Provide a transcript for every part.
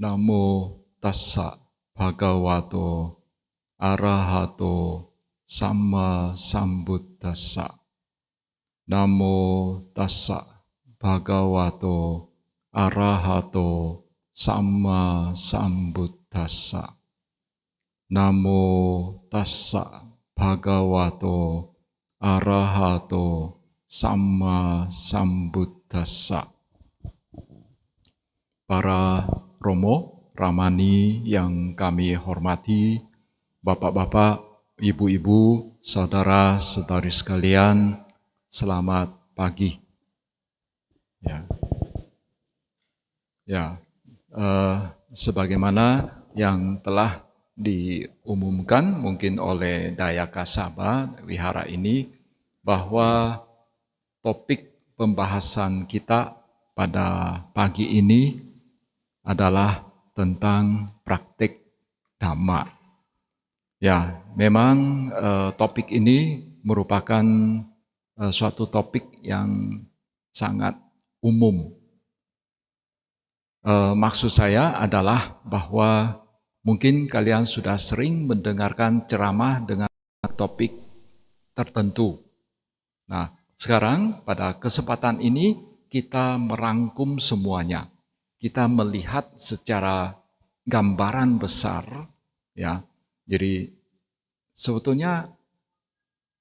Namo tassa bhagavato arahato samma sambuddhassa. Namo tassa bhagavato arahato samma sambuddhassa. Namo tassa bhagavato arahato samma sambuddhassa. Para Romo, Ramani yang kami hormati, Bapak-bapak, Ibu-ibu, saudara-saudari sekalian, selamat pagi. Sebagaimana yang telah diumumkan mungkin oleh Dayaka Sabha wihara ini, bahwa topik pembahasan kita pada pagi ini adalah tentang praktik Dhamma. Ya, memang topik ini merupakan suatu topik yang sangat umum. Maksud saya adalah bahwa mungkin kalian sudah sering mendengarkan ceramah dengan topik tertentu. Nah, sekarang pada kesempatan ini kita merangkum semuanya. Kita melihat secara gambaran besar, ya. Jadi sebetulnya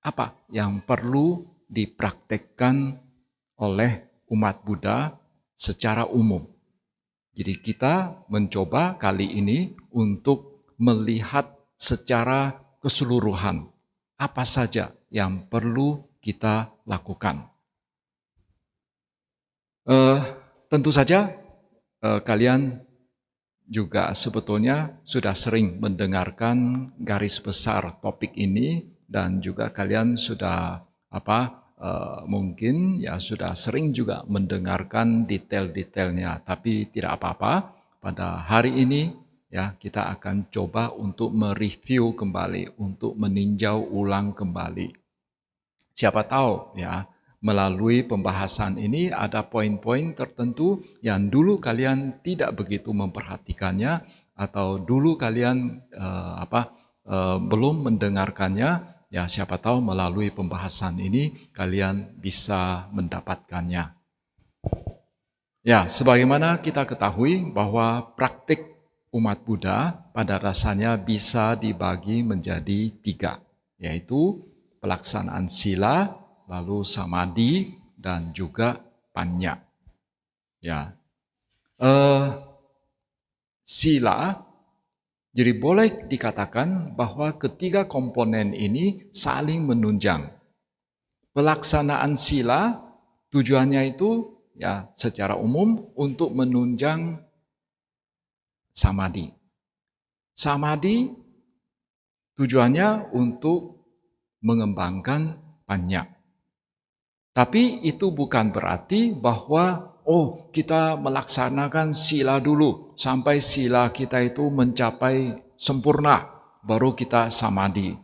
apa yang perlu dipraktekkan oleh umat Buddha secara umum. Jadi kita mencoba kali ini untuk melihat secara keseluruhan apa saja yang perlu kita lakukan. Tentu saja kalian juga sebetulnya sudah sering mendengarkan garis besar topik ini, dan juga kalian sudah mungkin ya sudah sering juga mendengarkan detail-detailnya. Tapi tidak apa-apa, pada hari ini ya kita akan coba untuk mereview kembali, untuk meninjau ulang kembali. Siapa tahu ya, melalui pembahasan ini ada poin-poin tertentu yang dulu kalian tidak begitu memperhatikannya, atau dulu kalian belum mendengarkannya. Ya, siapa tahu melalui pembahasan ini kalian bisa mendapatkannya. Ya, sebagaimana kita ketahui bahwa praktik umat Buddha pada dasarnya bisa dibagi menjadi 3, yaitu pelaksanaan sila, lalu samadhi, dan juga panya. Ya, sila, jadi boleh dikatakan bahwa ketiga komponen ini saling menunjang. Pelaksanaan sila tujuannya itu ya secara umum untuk menunjang samadhi. Samadhi tujuannya untuk mengembangkan panya. Tapi itu bukan berarti bahwa kita melaksanakan sila dulu sampai sila kita itu mencapai sempurna, baru kita samadhi.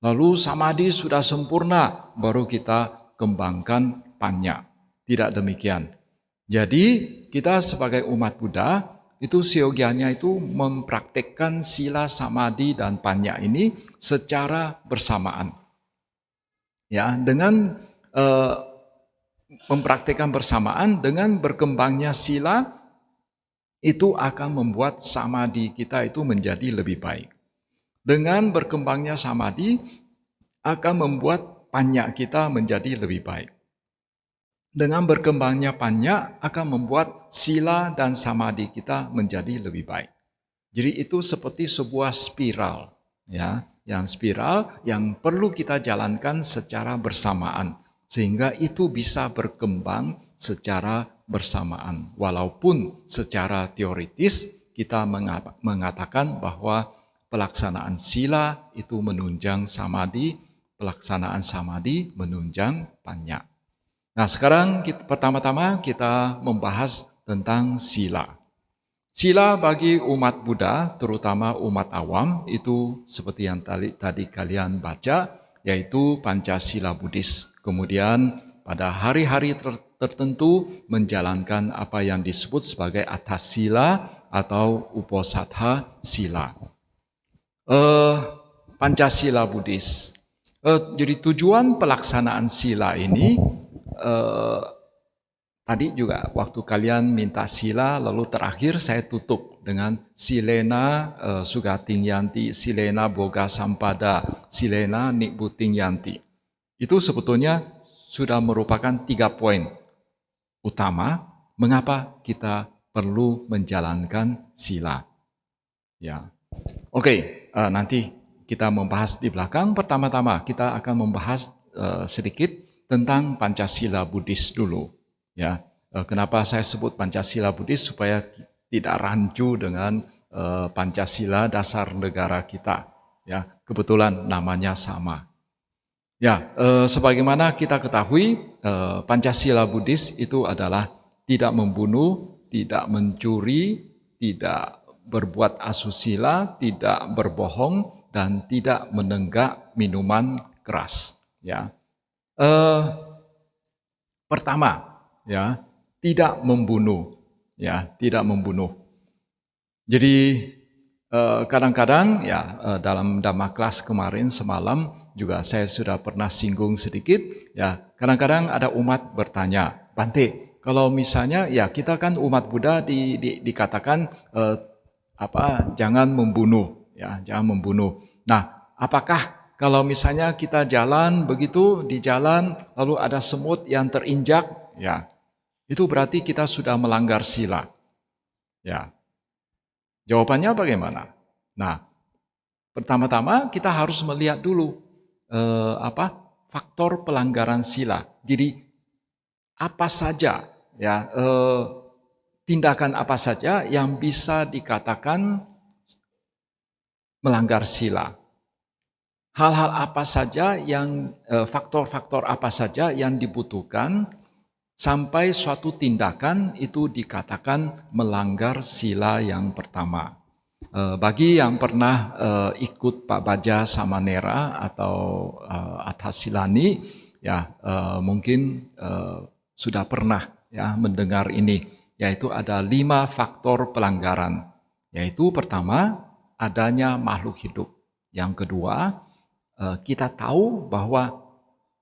Lalu samadhi sudah sempurna, baru kita kembangkan panya. Tidak demikian. Jadi kita sebagai umat Buddha itu siogianya itu mempraktekkan sila, samadhi, dan panya ini secara bersamaan. Ya, dengan mempraktikkan bersamaan dengan berkembangnya sila, itu akan membuat samadhi kita itu menjadi lebih baik. Dengan berkembangnya samadhi akan membuat panya kita menjadi lebih baik. Dengan berkembangnya panya akan membuat sila dan samadhi kita menjadi lebih baik. Jadi itu seperti sebuah spiral, ya, yang spiral yang perlu kita jalankan secara bersamaan, sehingga itu bisa berkembang secara bersamaan. Walaupun secara teoritis kita mengatakan bahwa pelaksanaan sila itu menunjang samadhi, pelaksanaan samadhi menunjang panya. Nah, sekarang pertama-tama kita membahas tentang sila. Sila bagi umat Buddha, terutama umat awam, itu seperti yang tadi kalian baca, yaitu Pancasila Buddhis. Kemudian pada hari-hari tertentu menjalankan apa yang disebut sebagai atas sila atau uposatha sila. Pancasila Buddhis. Jadi tujuan pelaksanaan sila ini tadi juga waktu kalian minta sila, lalu terakhir saya tutup dengan silena sugating yanti, silena boga sampada, silena nikbuting yanti. Itu sebetulnya sudah merupakan 3 poin utama mengapa kita perlu menjalankan sila. Ya, oke, nanti kita membahas di belakang. Pertama-tama kita akan membahas sedikit tentang Pancasila Buddhis dulu. Ya, kenapa saya sebut Pancasila Buddhis supaya tidak rancu dengan Pancasila dasar negara kita. Ya, kebetulan namanya sama. Ya, sebagaimana kita ketahui, Pancasila Buddhis itu adalah tidak membunuh, tidak mencuri, tidak berbuat asusila, tidak berbohong, dan tidak menenggak minuman keras. Ya, pertama, ya, tidak membunuh, ya, tidak membunuh. Jadi kadang-kadang ya dalam Dhamma kelas kemarin semalam juga saya sudah pernah singgung sedikit, ya kadang-kadang ada umat bertanya, Bante, kalau misalnya ya kita kan umat Buddha dikatakan jangan membunuh, ya jangan membunuh. Nah, apakah kalau misalnya kita jalan begitu di jalan lalu ada semut yang terinjak, ya itu berarti kita sudah melanggar sila, ya. Jawabannya bagaimana? Nah, pertama-tama kita harus melihat dulu faktor pelanggaran sila. Jadi apa saja ya tindakan apa saja yang bisa dikatakan melanggar sila. Hal-hal apa saja yang faktor-faktor apa saja yang dibutuhkan sampai suatu tindakan itu dikatakan melanggar sila yang pertama. Bagi yang pernah ikut Pak Baja Samanera atau Athasilani, ya mungkin sudah pernah ya mendengar ini, yaitu ada 5 faktor pelanggaran. Yaitu pertama, adanya makhluk hidup. Yang kedua, kita tahu bahwa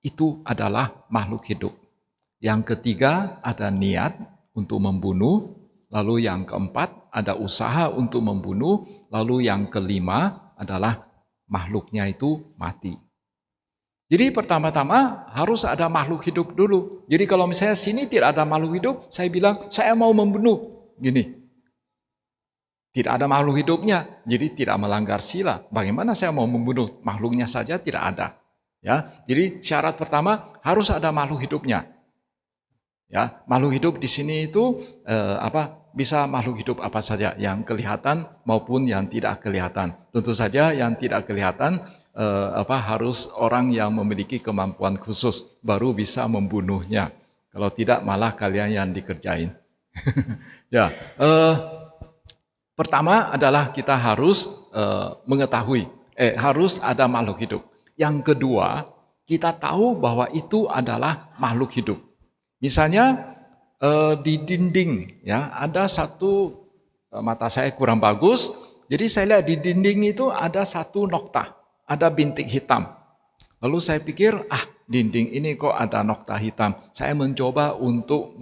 itu adalah makhluk hidup. Yang ketiga, ada niat untuk membunuh. Lalu yang keempat, ada usaha untuk membunuh. Lalu yang kelima adalah makhluknya itu mati. Jadi pertama-tama harus ada makhluk hidup dulu. Jadi kalau misalnya sini tidak ada makhluk hidup, saya bilang saya mau membunuh. Gini, tidak ada makhluk hidupnya, jadi tidak melanggar sila. Bagaimana saya mau membunuh? Makhluknya saja tidak ada. Ya, jadi syarat pertama harus ada makhluk hidupnya. Ya, makhluk hidup di sini itu bisa makhluk hidup apa saja yang kelihatan maupun yang tidak kelihatan. Tentu saja yang tidak kelihatan harus orang yang memiliki kemampuan khusus baru bisa membunuhnya. Kalau tidak malah kalian yang dikerjain. Ya, pertama adalah kita harus mengetahui harus ada makhluk hidup. Yang kedua, kita tahu bahwa itu adalah makhluk hidup. Misalnya di dinding ya ada satu mata saya kurang bagus, jadi saya lihat di dinding itu ada satu nokta, ada bintik hitam. Lalu saya pikir dinding ini kok ada nokta hitam. Saya mencoba untuk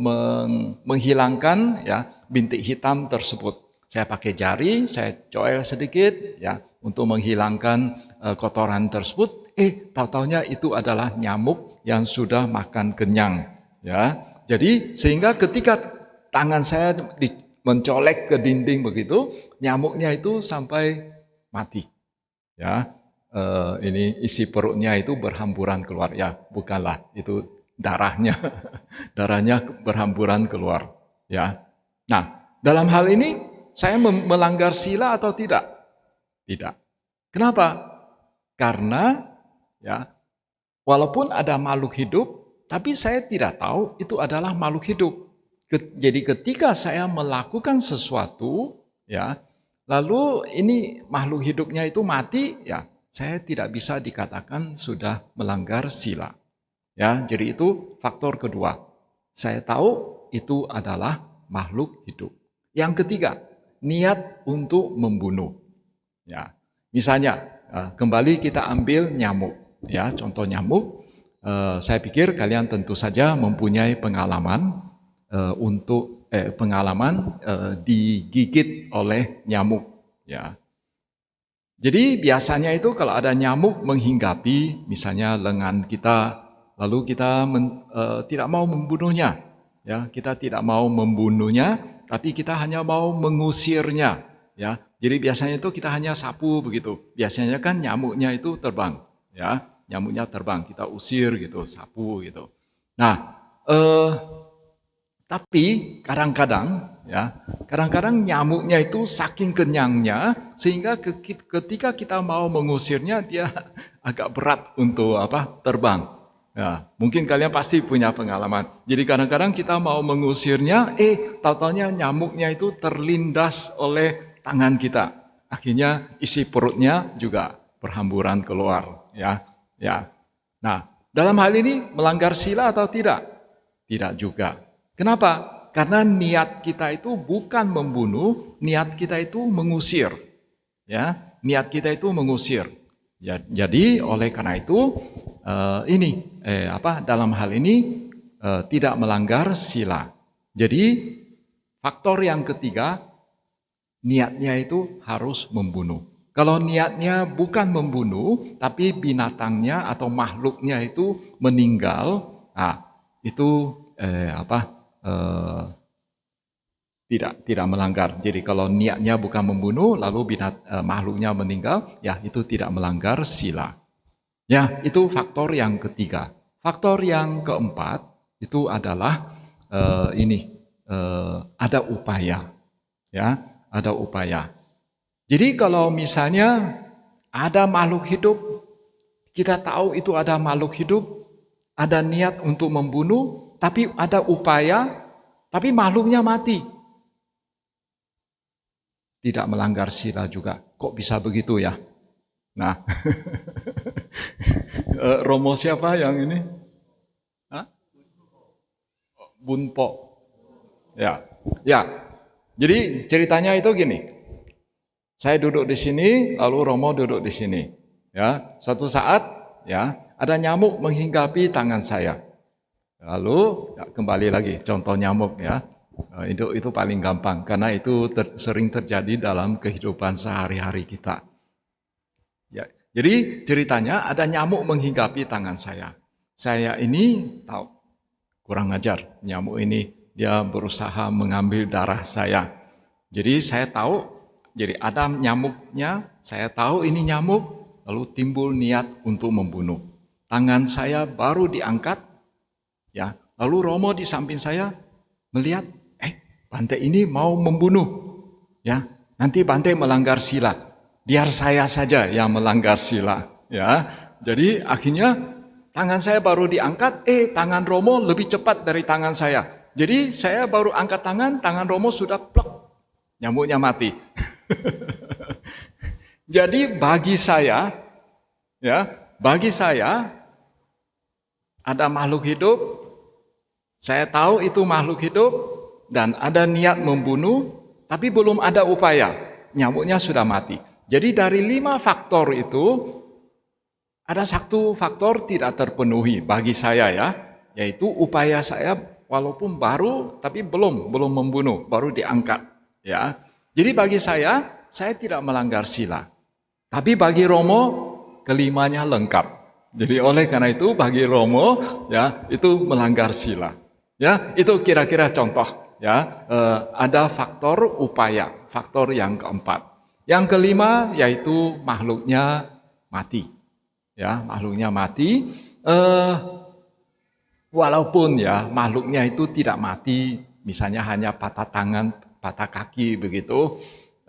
menghilangkan ya bintik hitam tersebut. Saya pakai jari, saya coel sedikit ya untuk menghilangkan kotoran tersebut. Tahu-taunya itu adalah nyamuk yang sudah makan kenyang. Ya, jadi sehingga ketika tangan saya mencolek ke dinding begitu, nyamuknya itu sampai mati. Ya, ini isi perutnya itu berhamburan keluar. Ya, bukanlah itu darahnya, darahnya berhamburan keluar. Ya, nah dalam hal ini saya melanggar sila atau tidak? Tidak. Kenapa? Karena ya Walaupun ada makhluk hidup, tapi saya tidak tahu itu adalah makhluk hidup. Jadi ketika saya melakukan sesuatu, ya, lalu ini makhluk hidupnya itu mati, ya, saya tidak bisa dikatakan sudah melanggar sila. Ya, jadi itu faktor kedua. Saya tahu itu adalah makhluk hidup. Yang ketiga, niat untuk membunuh. Ya, misalnya kembali kita ambil nyamuk. Ya, contoh nyamuk. Saya pikir kalian tentu saja mempunyai pengalaman digigit oleh nyamuk. Ya, jadi biasanya itu kalau ada nyamuk menghinggapi misalnya lengan kita, lalu kita tidak mau membunuhnya, ya kita tidak mau membunuhnya, tapi kita hanya mau mengusirnya, ya. Jadi biasanya itu kita hanya sapu begitu. Biasanya kan nyamuknya itu terbang, ya nyamuknya terbang, kita usir gitu, sapu gitu. Nah, tapi kadang-kadang nyamuknya itu saking kenyangnya sehingga ketika kita mau mengusirnya dia agak berat untuk terbang. Ya, mungkin kalian pasti punya pengalaman. Jadi kadang-kadang kita mau mengusirnya, tahu-taunya nyamuknya itu terlindas oleh tangan kita. Akhirnya isi perutnya juga berhamburan keluar. Ya, ya. Nah, dalam hal ini melanggar sila atau tidak? Tidak juga. Kenapa? Karena niat kita itu bukan membunuh, niat kita itu mengusir. Ya, niat kita itu mengusir. Ya, jadi oleh karena itu dalam hal ini tidak melanggar sila. Jadi faktor yang ketiga, niatnya itu harus membunuh. Kalau niatnya bukan membunuh, tapi binatangnya atau makhluknya itu meninggal, itu tidak melanggar. Jadi kalau niatnya bukan membunuh, lalu makhluknya meninggal, ya itu tidak melanggar sila. Ya, itu faktor yang ketiga. Faktor yang keempat itu adalah ada upaya, ya, ada upaya. Jadi kalau misalnya ada makhluk hidup, kita tahu itu ada makhluk hidup, ada niat untuk membunuh, tapi ada upaya, tapi makhluknya mati. Tidak melanggar sila juga. Kok bisa begitu ya? Nah, Romo siapa yang ini? Hah? Bunpo. Ya, ya. Jadi ceritanya itu gini. Saya duduk di sini, lalu Romo duduk di sini. Ya, suatu saat ya ada nyamuk menghinggapi tangan saya. Lalu kembali lagi contoh nyamuk ya. Itu paling gampang karena itu sering terjadi dalam kehidupan sehari-hari kita. Ya, jadi ceritanya ada nyamuk menghinggapi tangan saya. Saya ini tahu kurang ajar nyamuk ini dia berusaha mengambil darah saya. Jadi saya tahu, jadi ada nyamuknya, saya tahu ini nyamuk, lalu timbul niat untuk membunuh. Tangan saya baru diangkat, ya. Lalu Romo di samping saya melihat, Bante ini mau membunuh, ya. Nanti Bante melanggar sila. Biar saya saja yang melanggar sila, ya. Jadi akhirnya tangan saya baru diangkat, tangan Romo lebih cepat dari tangan saya. Jadi saya baru angkat tangan Romo sudah plek, nyamuknya mati. Jadi bagi saya, ya, ada makhluk hidup, saya tahu itu makhluk hidup dan ada niat membunuh, tapi belum ada upaya, nyamuknya sudah mati. Jadi dari 5 faktor itu ada satu faktor tidak terpenuhi bagi saya ya, yaitu upaya saya walaupun baru tapi belum membunuh, baru diangkat ya. Jadi bagi saya tidak melanggar sila. Tapi bagi Romo kelimanya lengkap. Jadi oleh karena itu bagi Romo ya itu melanggar sila. Ya, itu kira-kira contoh ya. Ada faktor upaya, faktor yang keempat. Yang kelima yaitu makhluknya mati. Ya, makhluknya mati. Walaupun ya makhluknya itu tidak mati, misalnya hanya patah tangan, patah kaki begitu,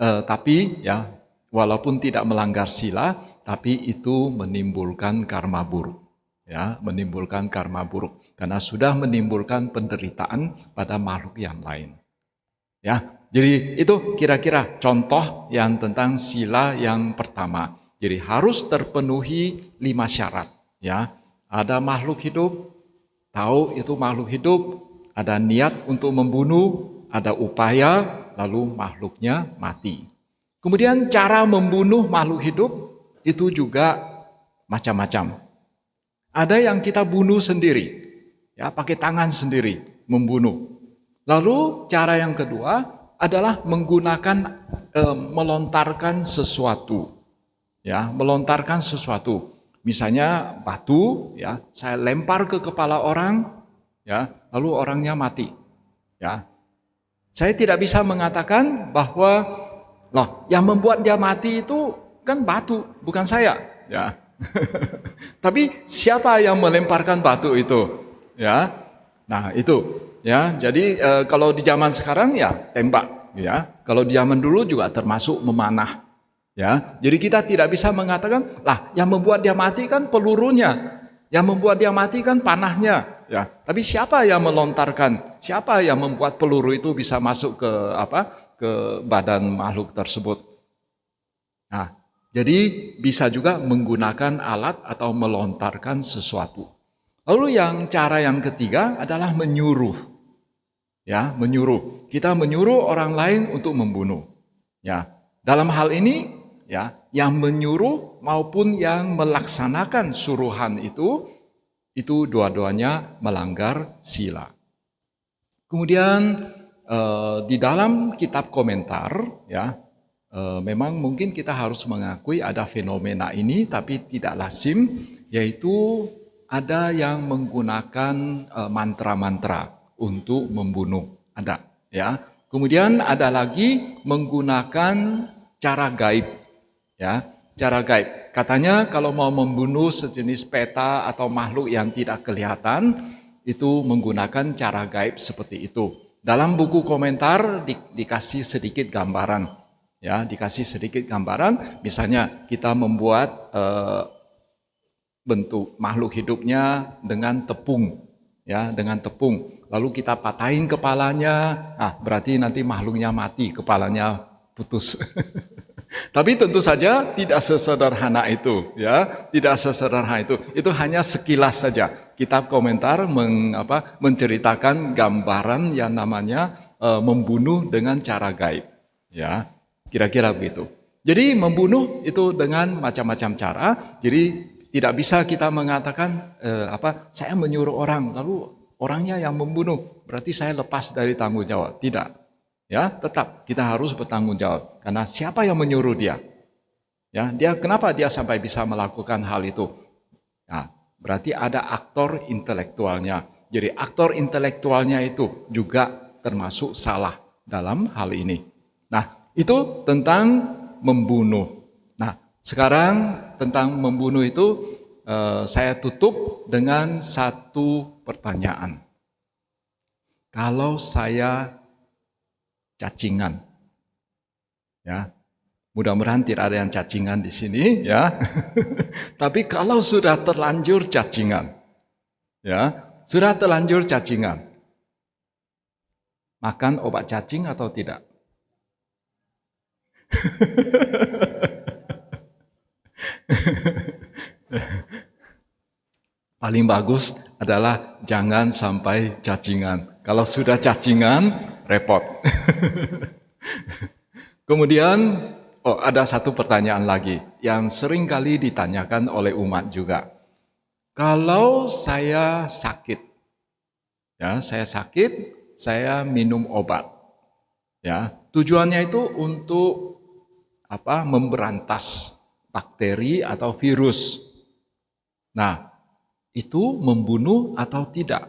tapi ya walaupun tidak melanggar sila, tapi itu menimbulkan karma buruk. ya, menimbulkan karma buruk karena sudah menimbulkan penderitaan pada makhluk yang lain. Ya, jadi itu kira-kira contoh yang tentang sila yang pertama. Jadi harus terpenuhi 5 syarat. Ya, ada makhluk hidup, tahu itu makhluk hidup, ada niat untuk membunuh, ada upaya, lalu makhluknya mati. Kemudian cara membunuh makhluk hidup itu juga macam-macam. Ada yang kita bunuh sendiri, ya pakai tangan sendiri membunuh. Lalu cara yang kedua adalah menggunakan melontarkan sesuatu, ya melontarkan sesuatu. Misalnya batu, ya saya lempar ke kepala orang, ya lalu orangnya mati. Ya, saya tidak bisa mengatakan bahwa loh yang membuat dia mati itu kan batu, bukan saya. Ya, tapi siapa yang melemparkan batu itu? Ya, nah itu. Ya, jadi kalau di zaman sekarang ya tembak. Ya, kalau di zaman dulu juga termasuk memanah. Ya, jadi kita tidak bisa mengatakan, lah yang membuat dia mati kan pelurunya, yang membuat dia mati kan panahnya. Ya, tapi siapa yang melontarkan? Siapa yang membuat peluru itu bisa masuk ke ke badan makhluk tersebut? Nah, jadi bisa juga menggunakan alat atau melontarkan sesuatu. Lalu cara yang ketiga adalah menyuruh. Ya, menyuruh. Kita menyuruh orang lain untuk membunuh. Ya, dalam hal ini ya, yang menyuruh maupun yang melaksanakan suruhan itu dua-duanya melanggar sila. Kemudian di dalam kitab komentar ya, memang mungkin kita harus mengakui ada fenomena ini tapi tidak lazim, yaitu ada yang menggunakan mantra-mantra untuk membunuh, ada ya. Kemudian ada lagi menggunakan cara gaib, ya, cara gaib. Katanya kalau mau membunuh sejenis peta atau makhluk yang tidak kelihatan, itu menggunakan cara gaib seperti itu. Dalam buku komentar dikasih sedikit gambaran, ya, dikasih sedikit gambaran. Misalnya kita membuat bentuk makhluk hidupnya dengan tepung, ya, dengan tepung. Lalu kita patahin kepalanya, berarti nanti makhluknya mati, kepalanya putus. Tapi tentu saja tidak sesederhana itu, ya, tidak sesederhana itu. Itu hanya sekilas saja. Kitab komentar menceritakan gambaran yang namanya membunuh dengan cara gaib, ya, kira-kira begitu. Jadi membunuh itu dengan macam-macam cara. Jadi tidak bisa kita mengatakan saya menyuruh orang lalu orangnya yang membunuh, berarti saya lepas dari tanggung jawab. Tidak. Ya, tetap kita harus bertanggung jawab. Karena siapa yang menyuruh dia? Ya, kenapa dia sampai bisa melakukan hal itu? Nah, berarti ada aktor intelektualnya. Jadi aktor intelektualnya itu juga termasuk salah dalam hal ini. Nah, itu tentang membunuh. Nah, sekarang tentang membunuh itu saya tutup dengan satu pertanyaan. Kalau saya cacingan, ya, mudah-mudahan tidak ada yang cacingan di sini, ya. Tapi kalau sudah terlanjur cacingan, ya, sudah terlanjur cacingan, makan obat cacing atau tidak? Paling bagus adalah jangan sampai cacingan. Kalau sudah cacingan, repot. Kemudian, ada satu pertanyaan lagi yang sering kali ditanyakan oleh umat juga. Kalau saya sakit, ya, saya minum obat. Ya, tujuannya itu untuk memberantas bakteri atau virus. Nah, itu membunuh atau tidak?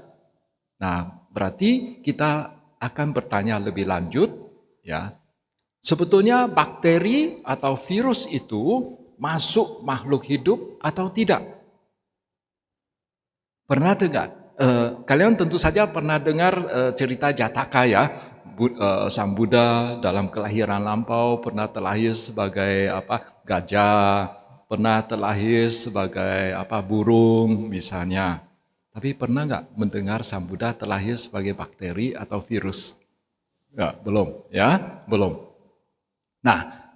Nah, berarti kita akan bertanya lebih lanjut, ya. Sebetulnya bakteri atau virus itu masuk makhluk hidup atau tidak? Pernah dengar? Kalian tentu saja pernah dengar cerita Jataka, ya. Sang Buddha dalam kelahiran lampau pernah terlahir sebagai gajah, pernah terlahir sebagai burung misalnya. Tapi pernah nggak mendengar Sang Buddha terlahir sebagai bakteri atau virus? Ya, belum, ya, belum. Nah,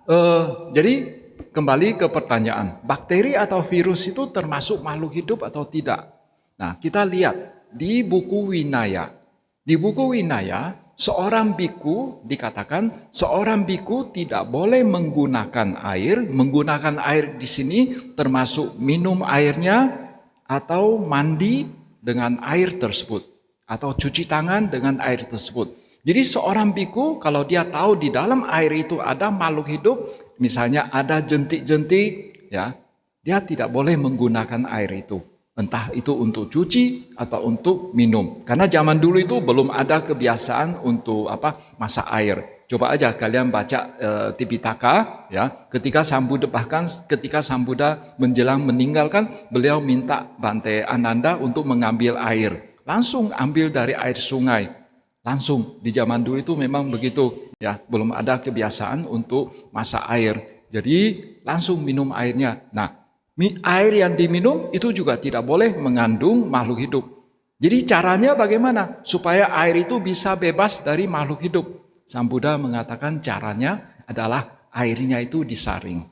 jadi kembali ke pertanyaan, bakteri atau virus itu termasuk makhluk hidup atau tidak? Nah, kita lihat di buku Winaya. Di buku Winaya, seorang biku dikatakan seorang biku tidak boleh menggunakan air. Menggunakan air di sini termasuk minum airnya atau mandi dengan air tersebut atau cuci tangan dengan air tersebut. Jadi seorang biku kalau dia tahu di dalam air itu ada makhluk hidup, misalnya ada jentik-jentik, ya, dia tidak boleh menggunakan air itu. Entah itu untuk cuci atau untuk minum. Karena zaman dulu itu belum ada kebiasaan untuk masak air. Coba aja kalian baca Tipitaka, ya. Ketika Sang Buddha menjelang meninggalkan, beliau minta Bante Ananda untuk mengambil air. Langsung ambil dari air sungai. Langsung di zaman dulu itu memang begitu, ya, belum ada kebiasaan untuk masak air. Jadi langsung minum airnya. Nah, air yang diminum itu juga tidak boleh mengandung makhluk hidup. Jadi caranya bagaimana? Supaya air itu bisa bebas dari makhluk hidup. Sang Buddha mengatakan caranya adalah airnya itu disaring.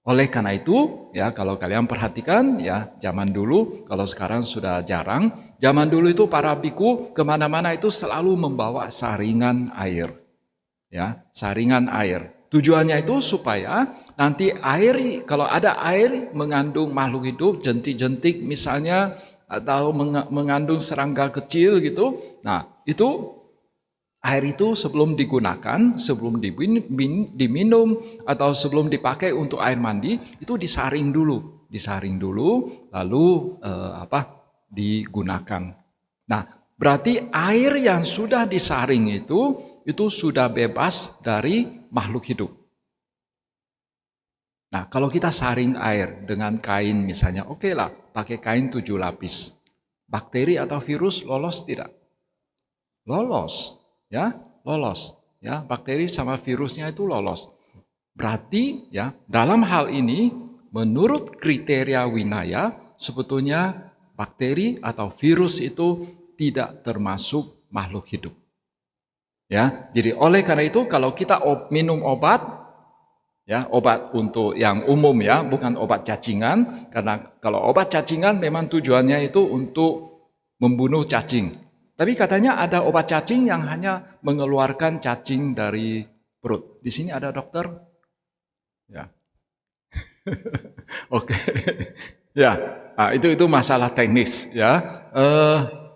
Oleh karena itu, ya, kalau kalian perhatikan, ya, zaman dulu, kalau sekarang sudah jarang, zaman dulu itu para biku kemana-mana itu selalu membawa saringan air, ya, saringan air. Tujuannya itu supaya nanti air, kalau ada air mengandung makhluk hidup, jentik-jentik misalnya, atau mengandung serangga kecil gitu, nah itu air itu sebelum digunakan, sebelum diminum atau sebelum dipakai untuk air mandi itu disaring dulu, lalu digunakan. Nah, berarti air yang sudah disaring itu sudah bebas dari makhluk hidup. Nah, kalau kita saring air dengan kain misalnya, oke lah, pakai kain 7 lapis. Bakteri atau virus lolos tidak? Lolos, ya, lolos, ya, bakteri sama virusnya itu lolos. Berarti, ya, dalam hal ini menurut kriteria Winaya sebetulnya bakteri atau virus itu tidak termasuk makhluk hidup. Ya, jadi oleh karena itu kalau kita minum obat, ya, obat untuk yang umum, ya, bukan obat cacingan, karena kalau obat cacingan memang tujuannya itu untuk membunuh cacing. Tapi katanya ada obat cacing yang hanya mengeluarkan cacing dari perut. Di sini ada dokter? Ya. Oke. Ya, nah, itu masalah teknis, ya.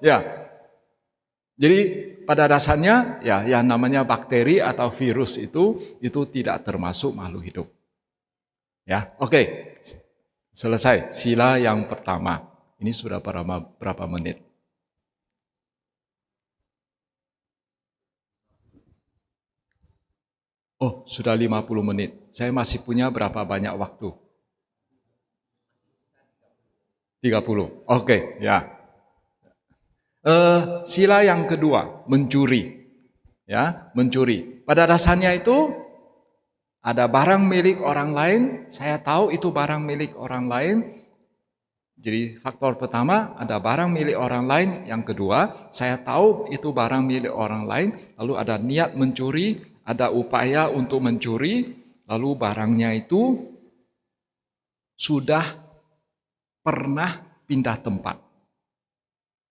Ya. Jadi pada dasarnya, ya, yang namanya bakteri atau virus itu tidak termasuk makhluk hidup. Ya, oke. Selesai sila yang pertama. Ini sudah berapa menit? Oh, sudah 50 menit. Saya masih punya berapa banyak waktu? 30. Oke, ya. Sila yang kedua, mencuri. Ya, mencuri. Pada dasarnya itu ada barang milik orang lain, saya tahu itu barang milik orang lain. Jadi faktor pertama ada barang milik orang lain, yang kedua saya tahu itu barang milik orang lain, lalu ada niat mencuri, ada upaya untuk mencuri, lalu barangnya itu sudah pernah pindah tempat.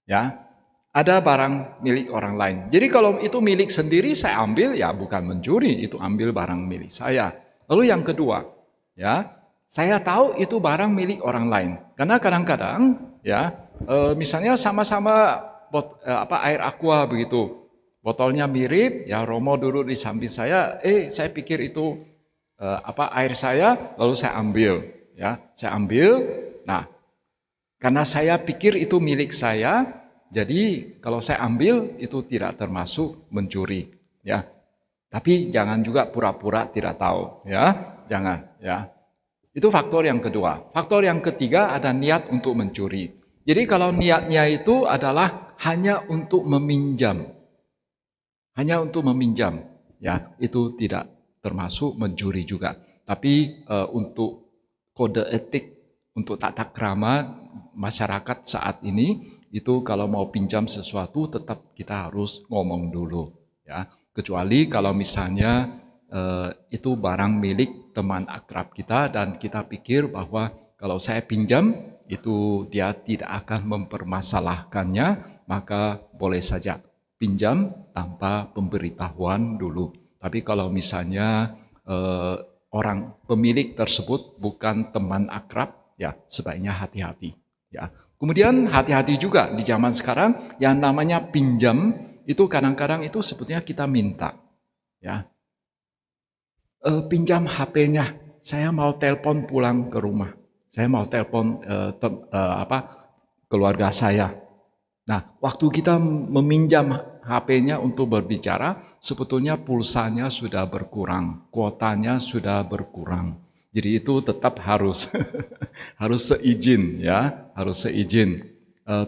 Ya, ada barang milik orang lain. Jadi kalau itu milik sendiri saya ambil, ya bukan mencuri, itu ambil barang milik saya. Lalu yang kedua, ya, saya tahu itu barang milik orang lain. Karena kadang-kadang, ya, misalnya sama-sama air aqua begitu. Botolnya mirip, ya, Romo duduk di samping saya, saya pikir itu air saya, lalu saya ambil, ya, saya ambil. Nah, karena saya pikir itu milik saya, jadi kalau saya ambil itu tidak termasuk mencuri, ya. Tapi jangan juga pura-pura tidak tahu, ya. Jangan, ya. Itu faktor yang kedua. Faktor yang ketiga ada niat untuk mencuri. Jadi kalau niatnya itu adalah hanya untuk meminjam. Hanya untuk meminjam, ya, itu tidak termasuk mencuri juga. Tapi untuk kode etik untuk tata krama masyarakat saat ini, itu kalau mau pinjam sesuatu tetap kita harus ngomong dulu, ya. Kecuali kalau misalnya itu barang milik teman akrab kita dan kita pikir bahwa kalau saya pinjam itu dia tidak akan mempermasalahkannya, maka boleh saja pinjam tanpa pemberitahuan dulu. Tapi kalau misalnya eh, orang pemilik tersebut bukan teman akrab, ya sebaiknya hati-hati. Ya. Kemudian hati-hati juga di zaman sekarang yang namanya pinjam itu kadang-kadang itu sebetulnya kita minta. Ya, pinjam HP-nya, saya mau telepon pulang ke rumah, saya mau telepon keluarga saya. Nah, waktu kita meminjam HP-nya untuk berbicara, sebetulnya pulsanya sudah berkurang, kuotanya sudah berkurang. Jadi itu tetap harus harus seizin, ya, harus seizin.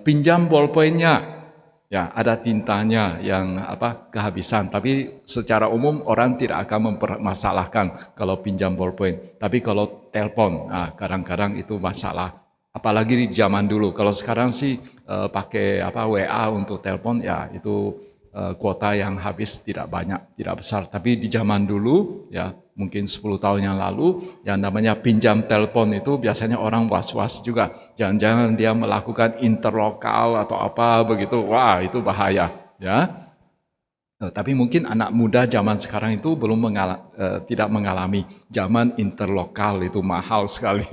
Pinjam bolpennya, ya ada tintanya yang kehabisan. Tapi secara umum orang tidak akan mempermasalahkan kalau pinjam bolpen. Tapi kalau telepon, nah kadang-kadang itu masalah. Apalagi di zaman dulu. Kalau sekarang sih pakai WA untuk telepon, ya itu kuota yang habis tidak banyak, tidak besar. Tapi di zaman dulu, ya mungkin 10 tahun yang lalu, yang namanya pinjam telepon itu biasanya orang was-was juga. Jangan-jangan dia melakukan interlokal atau apa begitu, wah itu bahaya. Ya. Tapi mungkin anak muda zaman sekarang itu belum tidak mengalami zaman interlokal itu mahal sekali.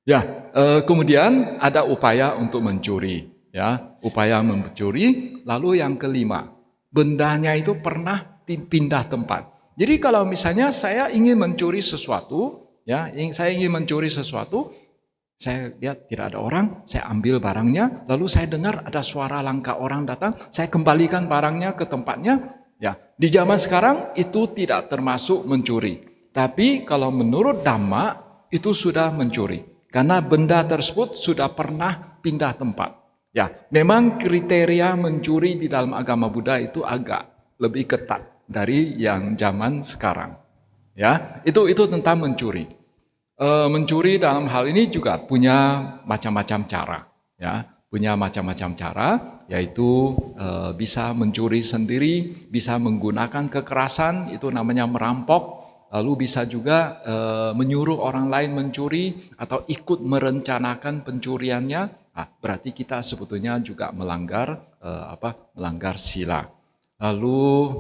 Ya, kemudian ada upaya untuk mencuri, ya, upaya mencuri. Lalu yang kelima, bendanya itu pernah pindah tempat. Jadi kalau misalnya saya ingin mencuri sesuatu, ya, saya ingin mencuri sesuatu, saya lihat tidak ada orang, saya ambil barangnya, lalu saya dengar ada suara langkah orang datang, saya kembalikan barangnya ke tempatnya. Ya, di zaman sekarang itu tidak termasuk mencuri. Tapi kalau menurut Dhamma itu sudah mencuri. Karena benda tersebut sudah pernah pindah tempat. Ya, memang kriteria mencuri di dalam agama Buddha itu agak lebih ketat dari yang zaman sekarang. Ya, itu tentang mencuri. Mencuri dalam hal ini juga punya macam-macam cara, ya, punya macam-macam cara, yaitu bisa mencuri sendiri, bisa menggunakan kekerasan, itu namanya merampok. Lalu bisa juga menyuruh orang lain mencuri atau ikut merencanakan pencuriannya. Nah, berarti kita sebetulnya juga melanggar melanggar sila. Lalu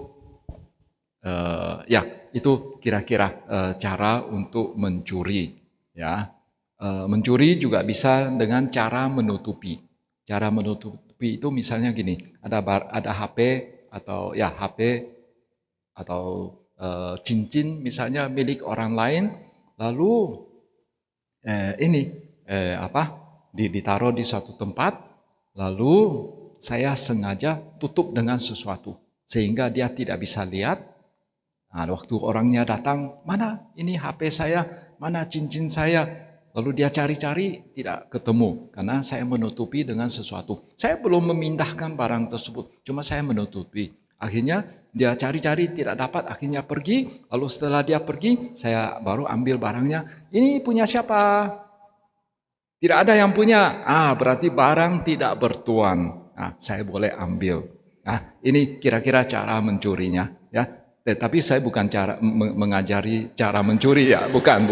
ya itu kira-kira cara untuk mencuri. Ya, mencuri juga bisa dengan cara menutupi. Cara menutupi itu misalnya gini, ada HP atau ya HP atau cincin misalnya milik orang lain, lalu ini ditaruh di suatu tempat, lalu saya sengaja tutup dengan sesuatu sehingga dia tidak bisa lihat. Nah, waktu orangnya datang, mana ini HP saya, mana cincin saya, lalu dia cari-cari tidak ketemu karena saya menutupi dengan sesuatu. Saya belum memindahkan barang tersebut, cuma saya menutupi. Akhirnya dia cari-cari tidak dapat, akhirnya pergi. Lalu setelah dia pergi, saya baru ambil barangnya. Ini punya siapa? Tidak ada yang punya. Berarti barang tidak bertuan. Nah, saya boleh ambil. Nah, ini kira-kira cara mencurinya, ya. Tapi saya bukan mengajari cara mencuri ya, bukan.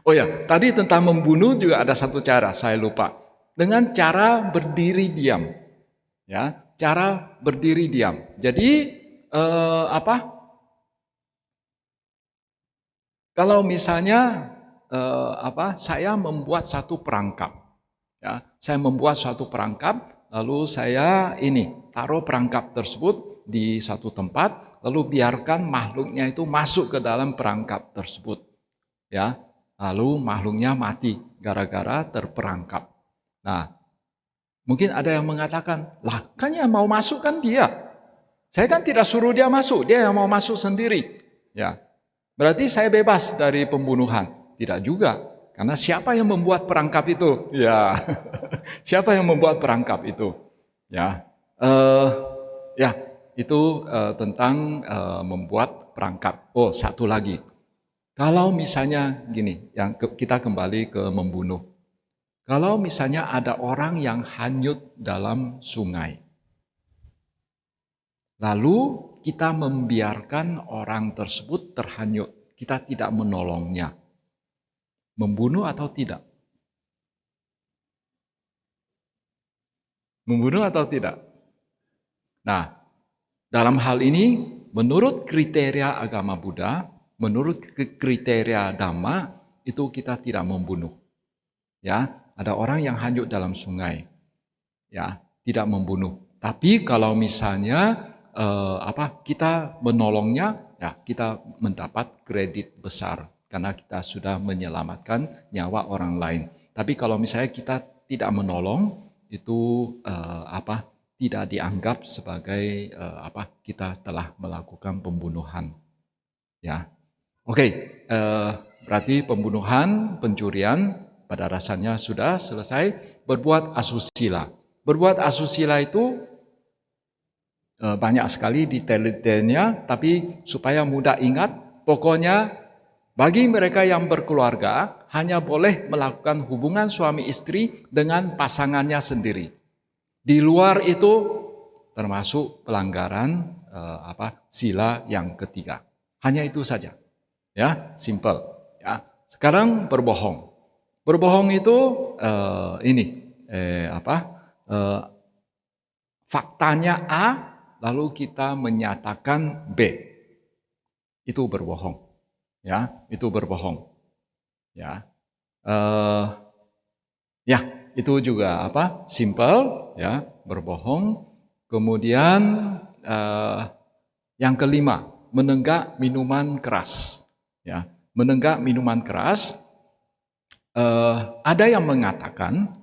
Oh ya, tadi tentang membunuh juga ada satu cara, saya lupa. Dengan cara berdiri diam. Ya, cara berdiri diam. Jadi kalau misalnya saya membuat satu perangkap. Ya, saya membuat suatu perangkap, lalu saya taruh perangkap tersebut di suatu tempat, lalu biarkan makhluknya itu masuk ke dalam perangkap tersebut. Ya, lalu makhluknya mati gara-gara terperangkap. Nah, mungkin ada yang mengatakan, lah kan yang mau masuk kan dia. Saya kan tidak suruh dia masuk, dia yang mau masuk sendiri. Ya, berarti saya bebas dari pembunuhan. Tidak juga, karena siapa yang membuat perangkap itu? Ya, siapa yang membuat perangkap itu? Ya, ya itu tentang membuat perangkap. Oh, satu lagi. Kalau misalnya gini, kita kembali ke membunuh. Kalau misalnya ada orang yang hanyut dalam sungai, lalu kita membiarkan orang tersebut terhanyut, kita tidak menolongnya. Membunuh atau tidak? Membunuh atau tidak? Nah, dalam hal ini, menurut kriteria agama Buddha, menurut kriteria Dhamma, itu kita tidak membunuh. Ya, ada orang yang hanyut dalam sungai, ya, tidak membunuh. Tapi kalau misalnya kita menolongnya, ya kita mendapat kredit besar karena kita sudah menyelamatkan nyawa orang lain. Tapi kalau misalnya kita tidak menolong, itu tidak dianggap sebagai kita telah melakukan pembunuhan. Ya, oke. Berarti pembunuhan, pencurian pada rasanya sudah selesai. Berbuat asusila. Berbuat asusila itu banyak sekali detail-detailnya, tapi supaya mudah ingat, pokoknya bagi mereka yang berkeluarga hanya boleh melakukan hubungan suami istri dengan pasangannya sendiri. Di luar itu termasuk pelanggaran sila yang ketiga. Hanya itu saja. Ya, simple. Ya. Sekarang berbohong. Berbohong itu faktanya A, lalu kita menyatakan B. Itu berbohong. Ya, itu berbohong. Ya. Itu juga simple, ya, berbohong. Kemudian yang kelima, menenggak minuman keras. Ya, menenggak minuman keras. Ada yang mengatakan,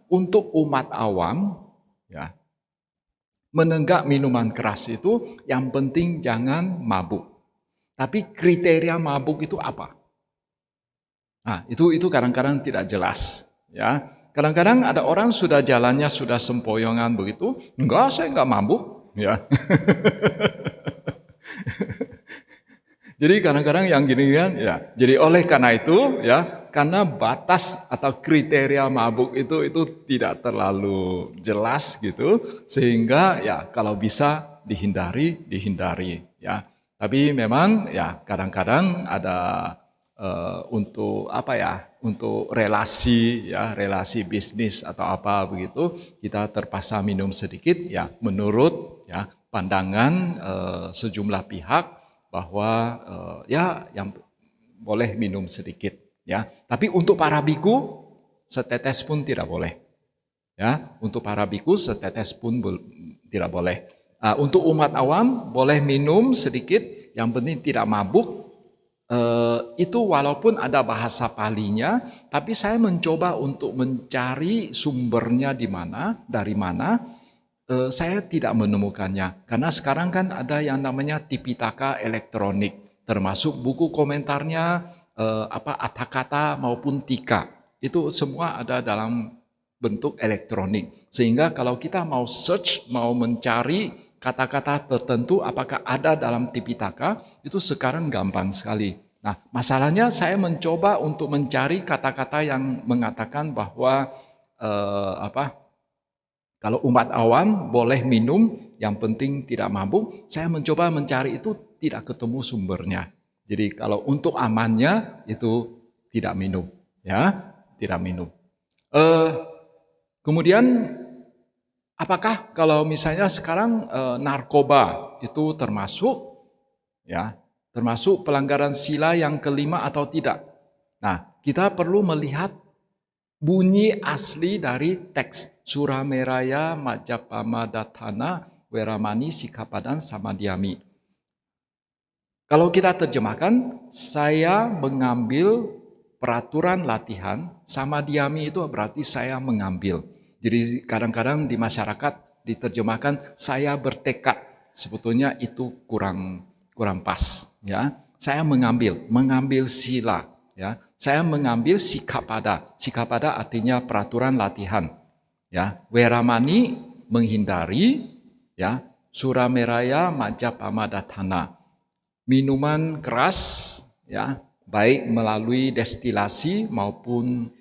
untuk umat awam, ya, menenggak minuman keras itu yang penting jangan mabuk. Tapi kriteria mabuk itu apa? Nah, itu kadang-kadang tidak jelas, ya. Kadang-kadang ada orang sudah jalannya sudah sempoyongan begitu, enggak, saya enggak mabuk, ya. Jadi kadang-kadang yang gini kan, ya. Jadi oleh karena itu, ya, karena batas atau kriteria mabuk itu tidak terlalu jelas gitu, sehingga ya kalau bisa dihindari, ya. Tapi memang ya kadang-kadang ada untuk untuk relasi bisnis atau apa begitu, kita terpaksa minum sedikit, ya, menurut ya pandangan sejumlah pihak bahwa yang boleh minum sedikit, ya. Tapi untuk para biku setetes pun tidak boleh. Ya, untuk para biku setetes pun tidak boleh. Untuk umat awam boleh minum sedikit, yang penting tidak mabuk. Itu walaupun ada bahasa Palinya, tapi saya mencoba untuk mencari sumbernya dari mana. Saya tidak menemukannya, karena sekarang kan ada yang namanya Tipitaka elektronik, termasuk buku komentarnya, kata-kata maupun tika, itu semua ada dalam bentuk elektronik. Sehingga kalau kita mau search, mau mencari kata-kata tertentu apakah ada dalam Tipitaka, itu sekarang gampang sekali. Nah, masalahnya saya mencoba untuk mencari kata-kata yang mengatakan bahwa kalau umat awam boleh minum, yang penting tidak mabuk. Saya mencoba mencari itu, tidak ketemu sumbernya. Jadi kalau untuk amannya itu tidak minum, ya, tidak minum. Kemudian apakah kalau misalnya sekarang narkoba itu termasuk pelanggaran sila yang kelima atau tidak? Nah, kita perlu melihat bunyi asli dari teks Surameraya Majapahamadatthana Weramani Sikapadan Samadhyami. Kalau kita terjemahkan, saya mengambil peraturan latihan, Samadhyami itu berarti saya mengambil. Jadi kadang-kadang di masyarakat diterjemahkan saya bertekad. Sebetulnya itu kurang pas, ya. Saya mengambil sila, ya. Saya mengambil sikapada. Sikapada artinya peraturan latihan, ya. Weramani menghindari, ya. Surameraya Majapahmadana. Minuman keras, ya, baik melalui destilasi maupun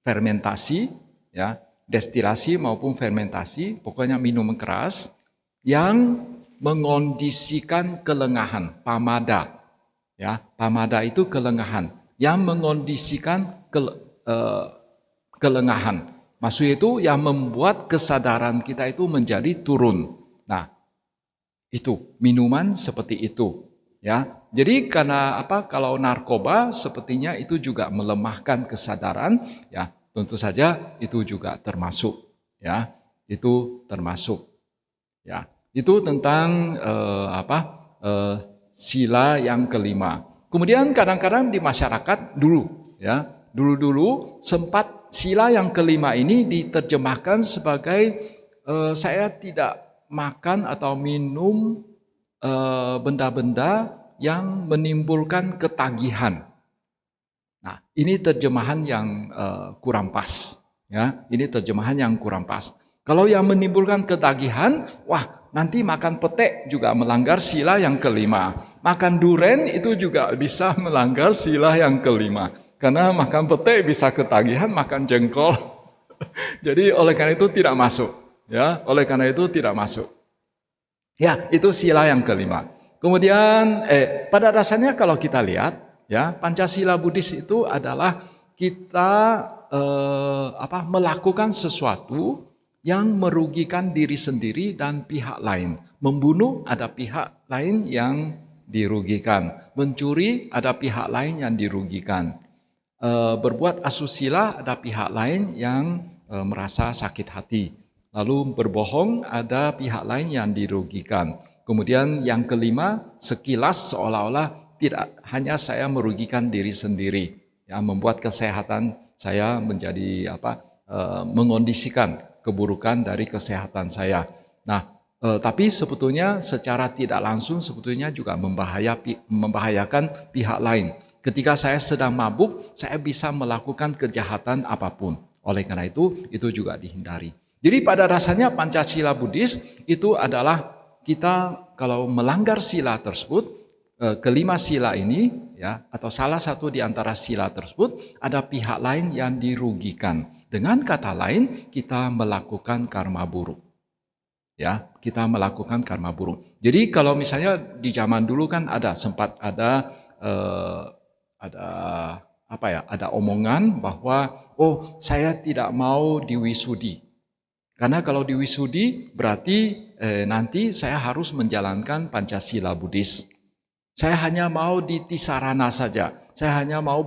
fermentasi, ya, destilasi maupun fermentasi, pokoknya minuman keras yang mengondisikan kelengahan, pamada. Ya, pamada itu kelengahan yang mengondisikan kelengahan. Maksudnya itu yang membuat kesadaran kita itu menjadi turun. Nah, itu minuman seperti itu, ya. Jadi karena apa? Kalau narkoba sepertinya itu juga melemahkan kesadaran, ya. Tentu saja itu juga termasuk, ya. Itu termasuk, ya. Itu tentang sila yang kelima. Kemudian kadang-kadang di masyarakat dulu, ya, dulu sempat sila yang kelima ini diterjemahkan sebagai saya tidak makan atau minum benda-benda yang menimbulkan ketagihan. Nah, ini terjemahan yang kurang pas, ya. Ini terjemahan yang kurang pas. Kalau yang menimbulkan ketagihan, wah, nanti makan petek juga melanggar sila yang kelima. Makan duren itu juga bisa melanggar sila yang kelima. Karena makan petek bisa ketagihan, makan jengkol. Jadi oleh karena itu tidak masuk. Ya, oleh karena itu tidak masuk. Ya, itu sila yang kelima. Kemudian pada dasarnya kalau kita lihat, ya, Pancasila Buddhis itu adalah kita melakukan sesuatu yang merugikan diri sendiri dan pihak lain. Membunuh ada pihak lain yang dirugikan. Mencuri ada pihak lain yang dirugikan. Berbuat asusila ada pihak lain yang merasa sakit hati. Lalu berbohong ada pihak lain yang dirugikan. Kemudian yang kelima, sekilas seolah-olah tidak hanya saya merugikan diri sendiri, yang membuat kesehatan saya menjadi mengondisikan keburukan dari kesehatan saya. Nah, tapi sebetulnya secara tidak langsung sebetulnya juga membahayakan pihak lain. Ketika saya sedang mabuk, saya bisa melakukan kejahatan apapun. Oleh karena itu juga dihindari. Jadi pada dasarnya Pancasila Buddhis itu adalah kita kalau melanggar sila tersebut, kelima sila ini, ya, atau salah satu di antara sila tersebut, ada pihak lain yang dirugikan. Dengan kata lain, kita melakukan karma buruk. Ya, kita melakukan karma buruk. Jadi kalau misalnya di zaman dulu kan sempat ada ada omongan bahwa saya tidak mau diwisudi. Karena kalau diwisudi berarti nanti saya harus menjalankan Pancasila Buddhis. Saya hanya mau di Tisarana saja. Saya hanya mau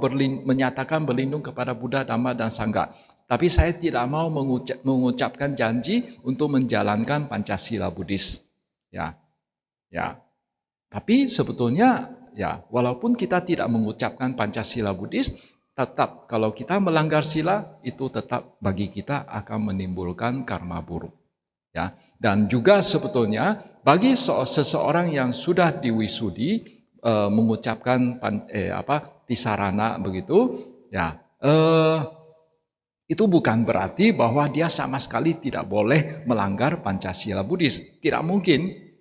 menyatakan berlindung kepada Buddha, Dhamma, dan Sangha. Tapi saya tidak mau mengucapkan janji untuk menjalankan Pancasila Buddhis. Ya. Tapi sebetulnya ya, walaupun kita tidak mengucapkan Pancasila Buddhis, tetap kalau kita melanggar sila itu tetap bagi kita akan menimbulkan karma buruk. Ya, dan juga sebetulnya bagi seseorang yang sudah diwisudi mengucapkan tisarana begitu, ya, itu bukan berarti bahwa dia sama sekali tidak boleh melanggar Pancasila Buddhis. Tidak mungkin.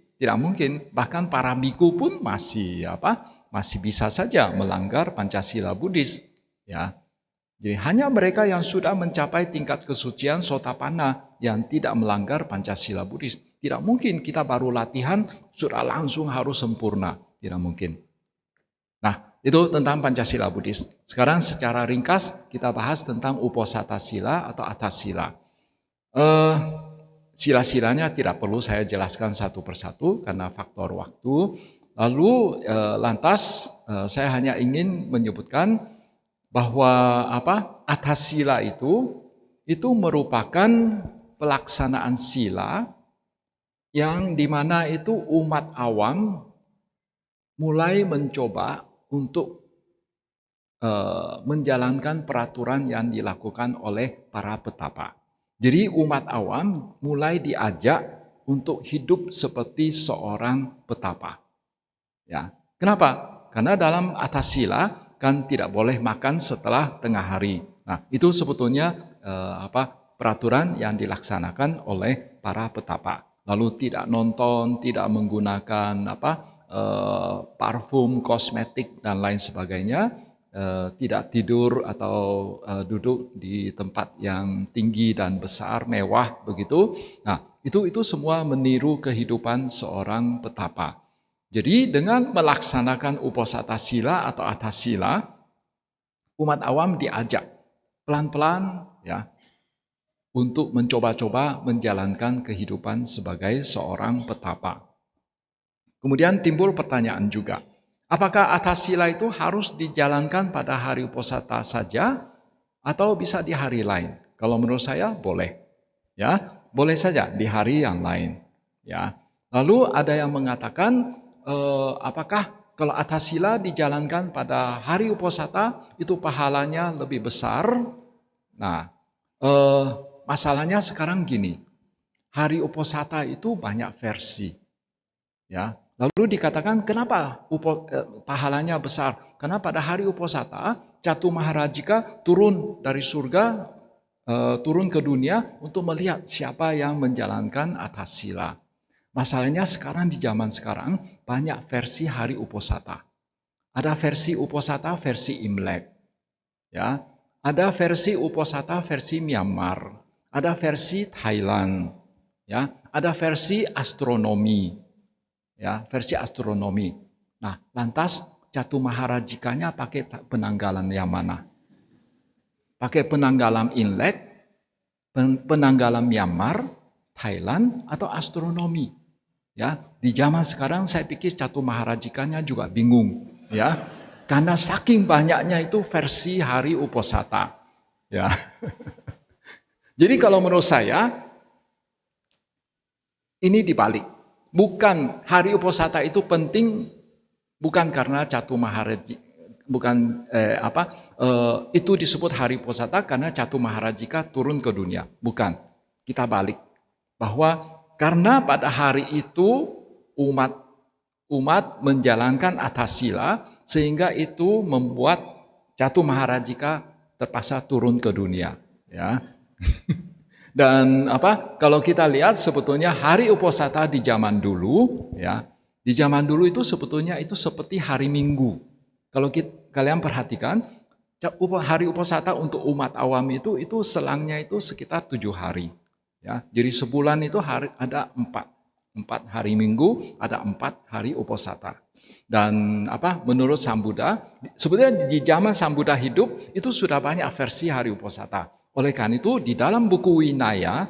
Bahkan para biku pun masih bisa saja melanggar Pancasila Buddhis. Ya. Jadi hanya mereka yang sudah mencapai tingkat kesucian Sotapanna yang tidak melanggar Pancasila Buddhis. Tidak mungkin kita baru latihan sudah langsung harus sempurna. Tidak mungkin. Nah, itu tentang Pancasila Buddhis. Sekarang secara ringkas kita bahas tentang Uposatha Sila atau Atas Sila. Sila-silanya tidak perlu saya jelaskan satu persatu karena faktor waktu. Lalu lantas saya hanya ingin menyebutkan bahwa Atas Sila itu merupakan pelaksanaan sila yang dimana itu umat awam mulai mencoba untuk menjalankan peraturan yang dilakukan oleh para petapa. Jadi umat awam mulai diajak untuk hidup seperti seorang petapa. Ya, kenapa? Karena dalam Atas Sila kan tidak boleh makan setelah tengah hari. Nah, itu sebetulnya peraturan yang dilaksanakan oleh para petapa. lalu tidak nonton, tidak menggunakan parfum, kosmetik dan lain sebagainya, tidak tidur atau duduk di tempat yang tinggi dan besar, mewah begitu. Nah, itu semua meniru kehidupan seorang petapa. Jadi dengan melaksanakan uposatha sila atau athasila, umat awam diajak pelan-pelan ya untuk mencoba-coba menjalankan kehidupan sebagai seorang petapa. Kemudian timbul pertanyaan juga, apakah athasila itu harus dijalankan pada hari uposatha saja atau bisa di hari lain? Kalau menurut saya boleh. Ya, boleh saja di hari yang lain. Ya. Lalu ada yang mengatakan apakah kalau athasila dijalankan pada hari uposatha itu pahalanya lebih besar? Nah, masalahnya sekarang gini, hari uposatha itu banyak versi, ya. Lalu dikatakan kenapa pahalanya besar? Karena pada hari uposatha, Catu Maharajika turun dari surga, turun ke dunia untuk melihat siapa yang menjalankan athasila. Masalahnya sekarang di zaman sekarang banyak versi hari uposatha. Ada versi uposatha versi Imlek, ya. Ada versi uposatha versi Myanmar, ada versi Thailand, ya, ada versi astronomi, ya, versi astronomi. Nah, lantas Catu Maharajikanya pakai penanggalan yang mana? Pakai penanggalan Imlek, penanggalan Myanmar, Thailand, atau astronomi? Ya, di zaman sekarang saya pikir Catu Maharajikanya juga bingung, ya. Karena saking banyaknya itu versi hari uposatha. Ya. Jadi kalau menurut saya ini dibalik. Bukan hari uposatha itu penting bukan karena Catu Maharajika itu disebut hari uposatha karena Catu Maharajika turun ke dunia. Bukan. Kita balik. Bahwa karena pada hari itu umat menjalankan athasila sehingga itu membuat Catu Maharajika terpaksa turun ke dunia, ya. Dan kalau kita lihat sebetulnya hari uposatha di zaman dulu, ya, di zaman dulu itu sebetulnya itu seperti hari Minggu. Kalau kalian perhatikan hari uposatha untuk umat awam itu selangnya itu sekitar 7 hari, ya. Jadi sebulan itu ada 4 hari Minggu, ada 4 hari uposatha. Dan menurut Sang Buddha, sebetulnya di zaman Sang Buddha hidup itu sudah banyak versi hari uposatha. Oleh karena itu di dalam buku Winaya,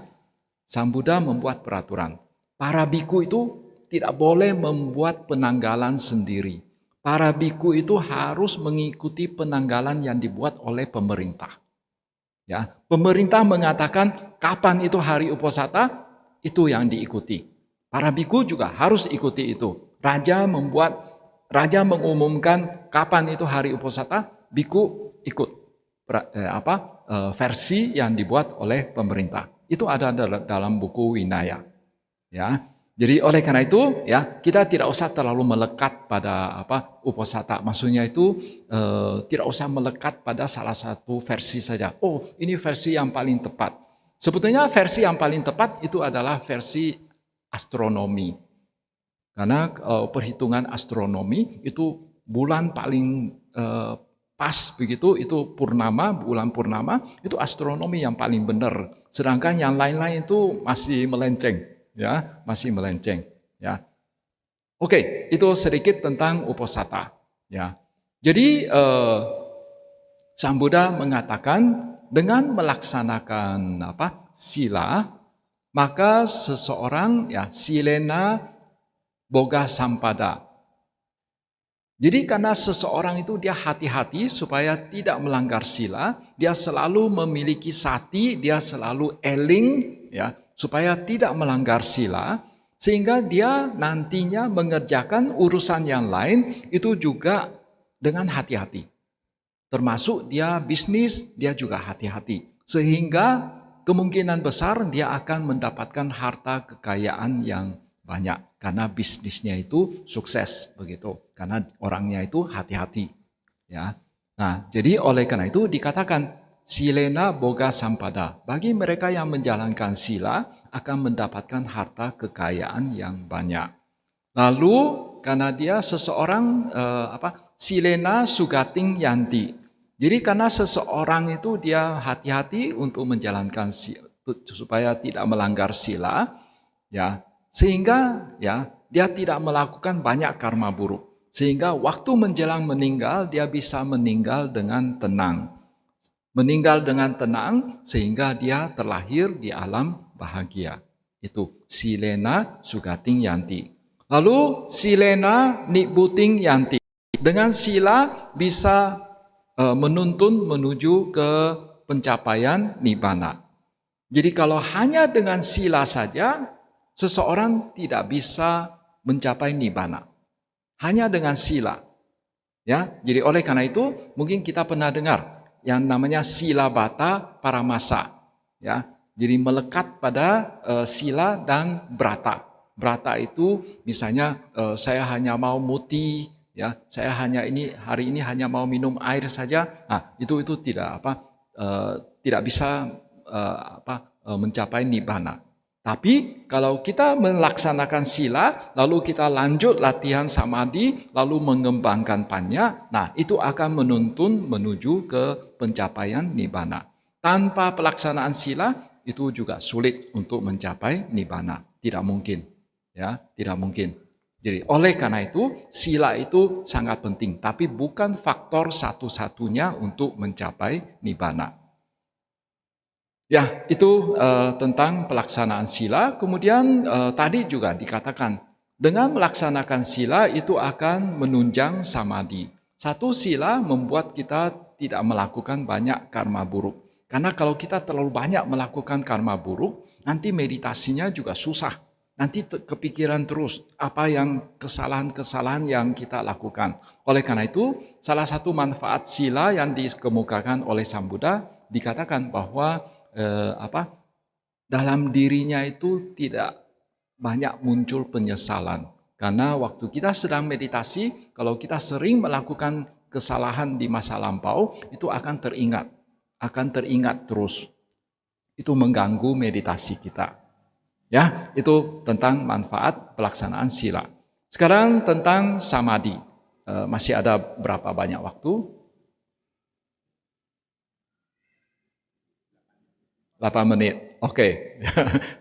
Sang Buddha membuat peraturan. Para biku itu tidak boleh membuat penanggalan sendiri. Para biku itu harus mengikuti penanggalan yang dibuat oleh pemerintah. Ya, pemerintah mengatakan kapan itu hari uposatha, itu yang diikuti. Para biku juga harus ikuti itu. Raja mengumumkan kapan itu hari uposatha, biku ikut versi yang dibuat oleh pemerintah. Itu ada dalam buku Winaya. Ya. Jadi oleh karena itu ya kita tidak usah terlalu melekat pada uposatha. Maksudnya itu tidak usah melekat pada salah satu versi saja. Oh, ini versi yang paling tepat. Sebetulnya versi yang paling tepat itu adalah versi astronomi. Karena perhitungan astronomi itu bulan paling pas begitu, itu purnama, bulan purnama, itu astronomi yang paling benar. Sedangkan yang lain-lain itu masih melenceng, ya, masih melenceng, ya. Oke, itu sedikit tentang uposatha, ya. Jadi Sang Buddha mengatakan dengan melaksanakan sila, maka seseorang ya silena boga sampada. Jadi karena seseorang itu dia hati-hati supaya tidak melanggar sila, dia selalu memiliki sati, dia selalu eling ya, supaya tidak melanggar sila, sehingga dia nantinya mengerjakan urusan yang lain itu juga dengan hati-hati. Termasuk dia bisnis, dia juga hati-hati. Sehingga kemungkinan besar dia akan mendapatkan harta kekayaan yang banyak karena bisnisnya itu sukses begitu, karena orangnya itu hati-hati, ya. Nah, jadi oleh karena itu dikatakan silena boga sampada. Bagi mereka yang menjalankan sila akan mendapatkan harta kekayaan yang banyak. Lalu karena dia seseorang silena sugating yanti. Jadi karena seseorang itu dia hati-hati untuk menjalankan supaya tidak melanggar sila, ya, sehingga ya dia tidak melakukan banyak karma buruk. Sehingga waktu menjelang meninggal dia bisa meninggal dengan tenang. Meninggal dengan tenang sehingga dia terlahir di alam bahagia. Itu silena sugating yanti. Lalu silena nibuting yanti. Dengan sila bisa menuntun menuju ke pencapaian nibbana. Jadi kalau hanya dengan sila saja, seseorang tidak bisa mencapai nibbana. Hanya dengan sila. Ya, jadi oleh karena itu mungkin kita pernah dengar yang namanya sila bata paramasa. Ya, jadi melekat pada sila dan brata. Brata itu misalnya saya hanya mau muti, ya, saya hanya hari ini hanya mau minum air saja. Nah, itu tidak bisa mencapai nibbana. Tapi kalau kita melaksanakan sila, lalu kita lanjut latihan samadhi, lalu mengembangkan panya, nah itu akan menuntun menuju ke pencapaian nibbana. Tanpa pelaksanaan sila, itu juga sulit untuk mencapai nibbana. Tidak mungkin. Ya, tidak mungkin. Jadi oleh karena itu, sila itu sangat penting, tapi bukan faktor satu-satunya untuk mencapai nibbana. Ya, itu tentang pelaksanaan sila. Kemudian tadi juga dikatakan, dengan melaksanakan sila itu akan menunjang samadhi. Satu sila membuat kita tidak melakukan banyak karma buruk. Karena kalau kita terlalu banyak melakukan karma buruk, nanti meditasinya juga susah. Nanti kepikiran terus apa yang kesalahan-kesalahan yang kita lakukan. Oleh karena itu, salah satu manfaat sila yang dikemukakan oleh Sang Buddha dikatakan bahwa dalam dirinya itu tidak banyak muncul penyesalan. Karena waktu kita sedang meditasi, kalau kita sering melakukan kesalahan di masa lampau, itu akan teringat terus. Itu mengganggu meditasi kita. Ya, itu tentang manfaat pelaksanaan sila. Sekarang tentang samadhi. Masih ada berapa banyak waktu? 8 menit. Oke.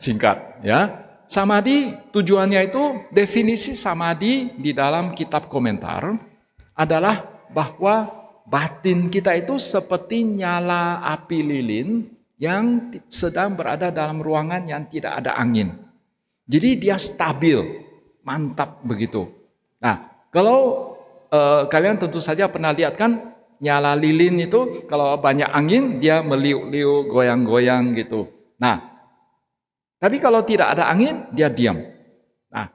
Singkat ya. Samadhi tujuannya itu, definisi samadhi di dalam kitab komentar adalah bahwa batin kita itu seperti nyala api lilin yang sedang berada dalam ruangan yang tidak ada angin. Jadi dia stabil, mantap begitu. Nah, kalau kalian tentu saja pernah lihat kan, nyala lilin itu kalau banyak angin dia meliuk-liuk, goyang-goyang gitu. Nah, tapi kalau tidak ada angin dia diam. Nah,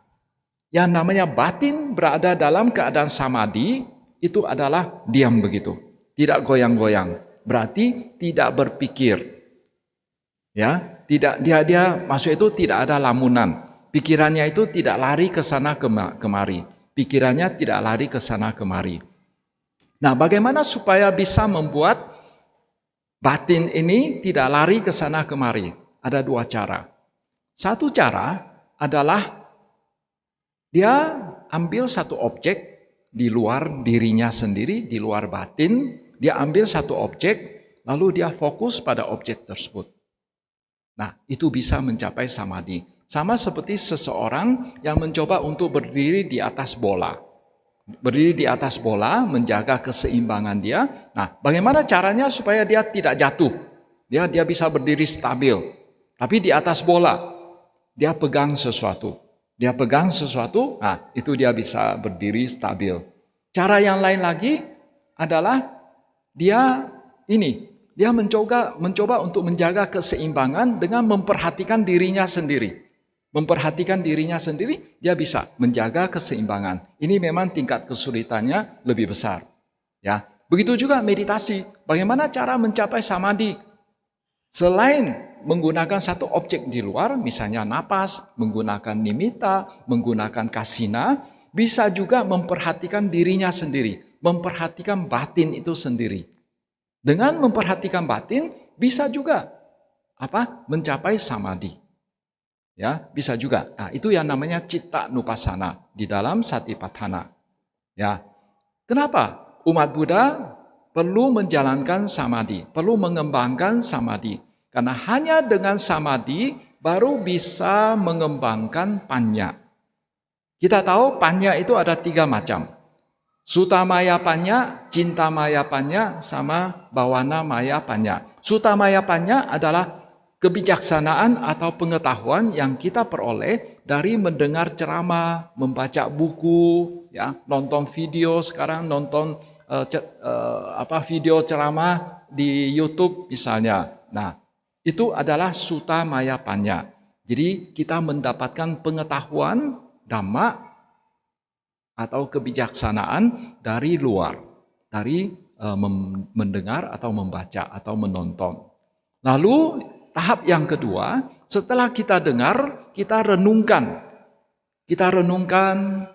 yang namanya batin berada dalam keadaan samadhi itu adalah diam begitu, tidak goyang-goyang. Berarti tidak berpikir. Ya, tidak dia maksud itu tidak ada lamunan. Pikirannya itu tidak lari ke sana kemari. Pikirannya tidak lari ke sana kemari. Nah, bagaimana supaya bisa membuat batin ini tidak lari ke sana kemari? Ada dua cara. Satu cara adalah dia ambil satu objek di luar dirinya sendiri, di luar batin, dia ambil satu objek, lalu dia fokus pada objek tersebut. Nah, itu bisa mencapai samadhi. Sama seperti seseorang yang mencoba untuk berdiri di atas bola. Berdiri di atas bola, menjaga keseimbangan dia. Nah, bagaimana caranya supaya dia tidak jatuh? Dia bisa berdiri stabil. Tapi di atas bola, dia pegang sesuatu. Nah itu dia bisa berdiri stabil. Cara yang lain lagi adalah dia mencoba untuk menjaga keseimbangan dengan memperhatikan dirinya sendiri. Memperhatikan dirinya sendiri, dia bisa menjaga keseimbangan. Ini memang tingkat kesulitannya lebih besar. Ya, begitu juga meditasi. Bagaimana cara mencapai samadhi? Selain menggunakan satu objek di luar, misalnya napas, menggunakan nimitta, menggunakan kasina, bisa juga memperhatikan dirinya sendiri, memperhatikan batin itu sendiri. Dengan memperhatikan batin, bisa juga mencapai samadhi. Ya, bisa juga. Nah, itu yang namanya citta nupasana di dalam satipatthana. Ya. Kenapa umat Buddha perlu menjalankan samadhi, perlu mengembangkan samadhi? Karena hanya dengan samadhi baru bisa mengembangkan panya. Kita tahu panya itu ada 3 macam. Sutamaya panya, cintamaya panya, sama bawana maya panya. Sutamaya panya adalah kebijaksanaan atau pengetahuan yang kita peroleh dari mendengar ceramah, membaca buku, ya, nonton video sekarang, nonton video ceramah di YouTube misalnya. Nah, itu adalah sutamaya panya. Jadi kita mendapatkan pengetahuan dhamma atau kebijaksanaan dari luar, dari mendengar atau membaca atau menonton. Lalu tahap yang kedua, setelah kita dengar, kita renungkan. Kita renungkan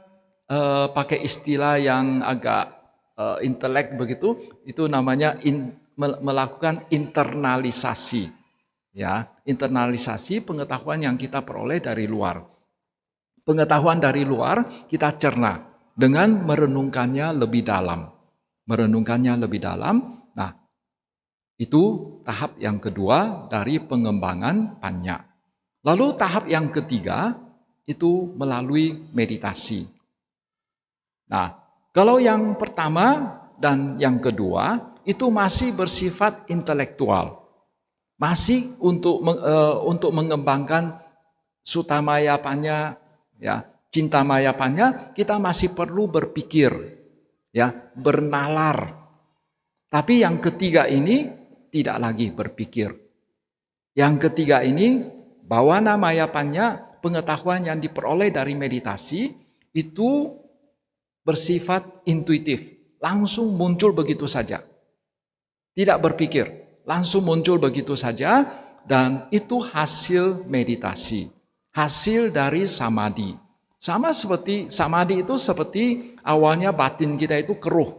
pakai istilah yang agak intelek begitu, itu namanya melakukan internalisasi. Ya, internalisasi pengetahuan yang kita peroleh dari luar. Pengetahuan dari luar kita cerna dengan merenungkannya lebih dalam. Merenungkannya lebih dalam. Nah, itu tahap yang kedua dari pengembangan panya. Lalu tahap yang ketiga itu melalui meditasi. Nah, kalau yang pertama dan yang kedua itu masih bersifat intelektual. Masih untuk mengembangkan sutamaya panya, ya, cintamaya panya, kita masih perlu berpikir, ya, bernalar. Tapi yang ketiga ini tidak lagi berpikir. Yang ketiga ini bawana maya panya, pengetahuan yang diperoleh dari meditasi itu bersifat intuitif, langsung muncul begitu saja. Tidak berpikir, langsung muncul begitu saja, dan itu hasil meditasi, hasil dari samadhi. Sama seperti samadhi itu seperti awalnya batin kita itu keruh.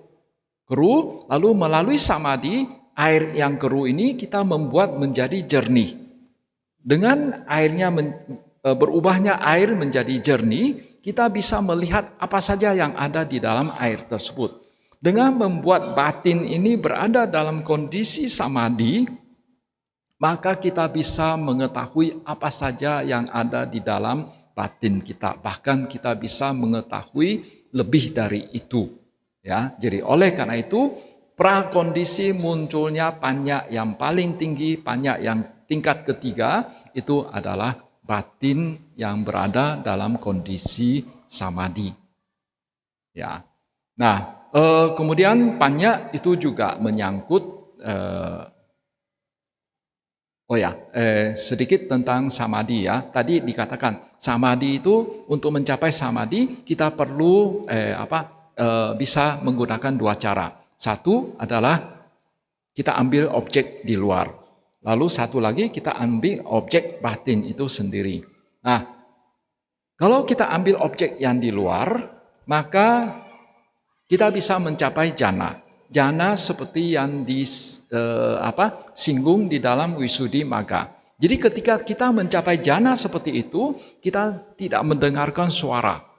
Keruh, lalu melalui samadhi, air yang keruh ini kita membuat menjadi jernih. Dengan airnya berubahnya air menjadi jernih, kita bisa melihat apa saja yang ada di dalam air tersebut. Dengan membuat batin ini berada dalam kondisi samadhi, maka kita bisa mengetahui apa saja yang ada di dalam batin kita. Bahkan kita bisa mengetahui lebih dari itu. Ya, jadi oleh karena itu prakondisi munculnya panya yang paling tinggi, panya yang tingkat ketiga itu adalah batin yang berada dalam kondisi samadhi. Ya. Nah, kemudian panya itu juga menyangkut sedikit tentang samadhi ya. Tadi dikatakan samadhi itu untuk mencapai samadhi kita perlu bisa menggunakan 2 cara. Satu adalah kita ambil objek di luar. Lalu satu lagi kita ambil objek batin itu sendiri. Nah, kalau kita ambil objek yang di luar, maka kita bisa mencapai jhana. Jhana seperti yang disinggung di dalam Visuddhimagga. Jadi ketika kita mencapai jhana seperti itu, kita tidak mendengarkan suara.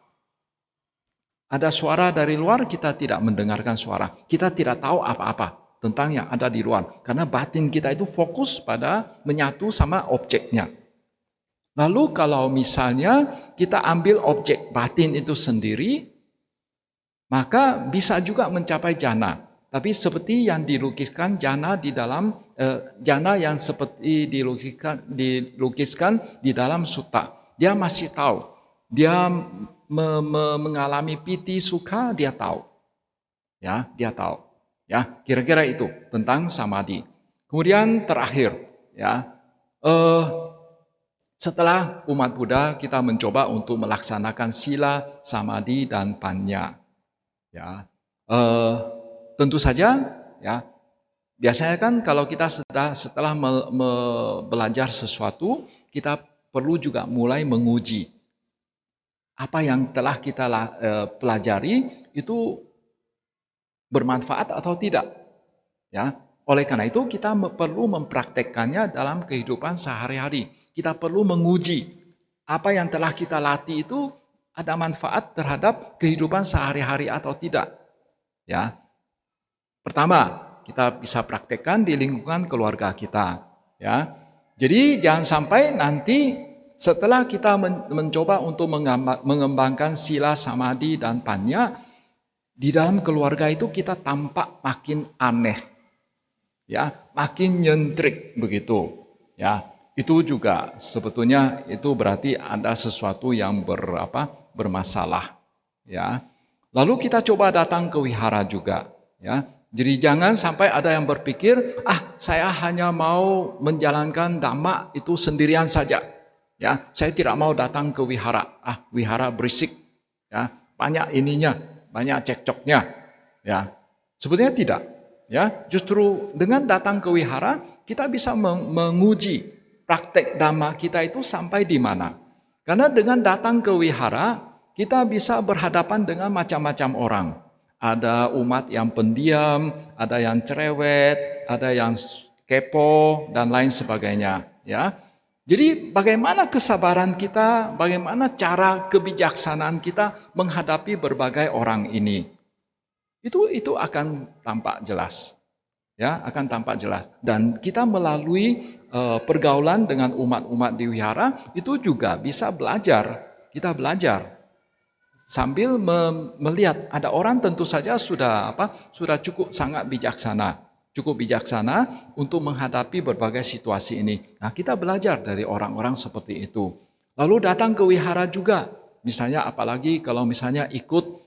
Ada suara dari luar, kita tidak mendengarkan suara. Kita tidak tahu apa-apa tentang yang ada di luar. Karena batin kita itu fokus pada menyatu sama objeknya. Lalu kalau misalnya kita ambil objek batin itu sendiri, maka bisa juga mencapai jhana. Tapi seperti yang dilukiskan jhana di dalam jhana yang seperti dilukiskan di dalam sutta. Dia masih tahu. Dia mengalami piti sukha, dia tahu. Ya, dia tahu. Ya, kira-kira itu tentang samadhi. Kemudian terakhir, ya, setelah umat Buddha kita mencoba untuk melaksanakan sila, samadhi, dan panya. Ya, tentu saja, ya, biasanya kan kalau kita setelah belajar sesuatu, kita perlu juga mulai menguji apa yang telah kita pelajari itu bermanfaat atau tidak. Ya, oleh karena itu kita perlu mempraktekkannya dalam kehidupan sehari-hari. Kita perlu menguji apa yang telah kita latih itu ada manfaat terhadap kehidupan sehari-hari atau tidak. Ya, pertama, kita bisa praktekkan di lingkungan keluarga kita. Ya, jadi jangan sampai nanti setelah kita mencoba untuk mengembangkan sila, samadhi, dan panya, di dalam keluarga itu kita tampak makin aneh, ya, makin nyentrik begitu. Ya, itu juga sebetulnya itu berarti ada sesuatu yang bermasalah. Ya, lalu kita coba datang ke wihara juga. Ya, jadi jangan sampai ada yang berpikir, saya hanya mau menjalankan dhamma itu sendirian saja. Ya, saya tidak mau datang ke wihara. Wihara berisik. Ya, banyak ininya, banyak cekcoknya. Ya, sebetulnya tidak. Ya, justru dengan datang ke wihara kita bisa menguji praktek dhamma kita itu sampai di mana. Karena dengan datang ke wihara kita bisa berhadapan dengan macam-macam orang. Ada umat yang pendiam, ada yang cerewet, ada yang kepo, dan lain sebagainya. Ya, jadi bagaimana kesabaran kita, bagaimana cara kebijaksanaan kita menghadapi berbagai orang ini. Itu akan tampak jelas. Ya, akan tampak jelas. Dan kita melalui pergaulan dengan umat-umat di wihara itu juga bisa belajar. Kita belajar sambil melihat ada orang tentu saja sudah cukup sangat bijaksana, untuk menghadapi berbagai situasi ini. Nah, kita belajar dari orang-orang seperti itu. Lalu datang ke wihara juga, misalnya apalagi kalau misalnya ikut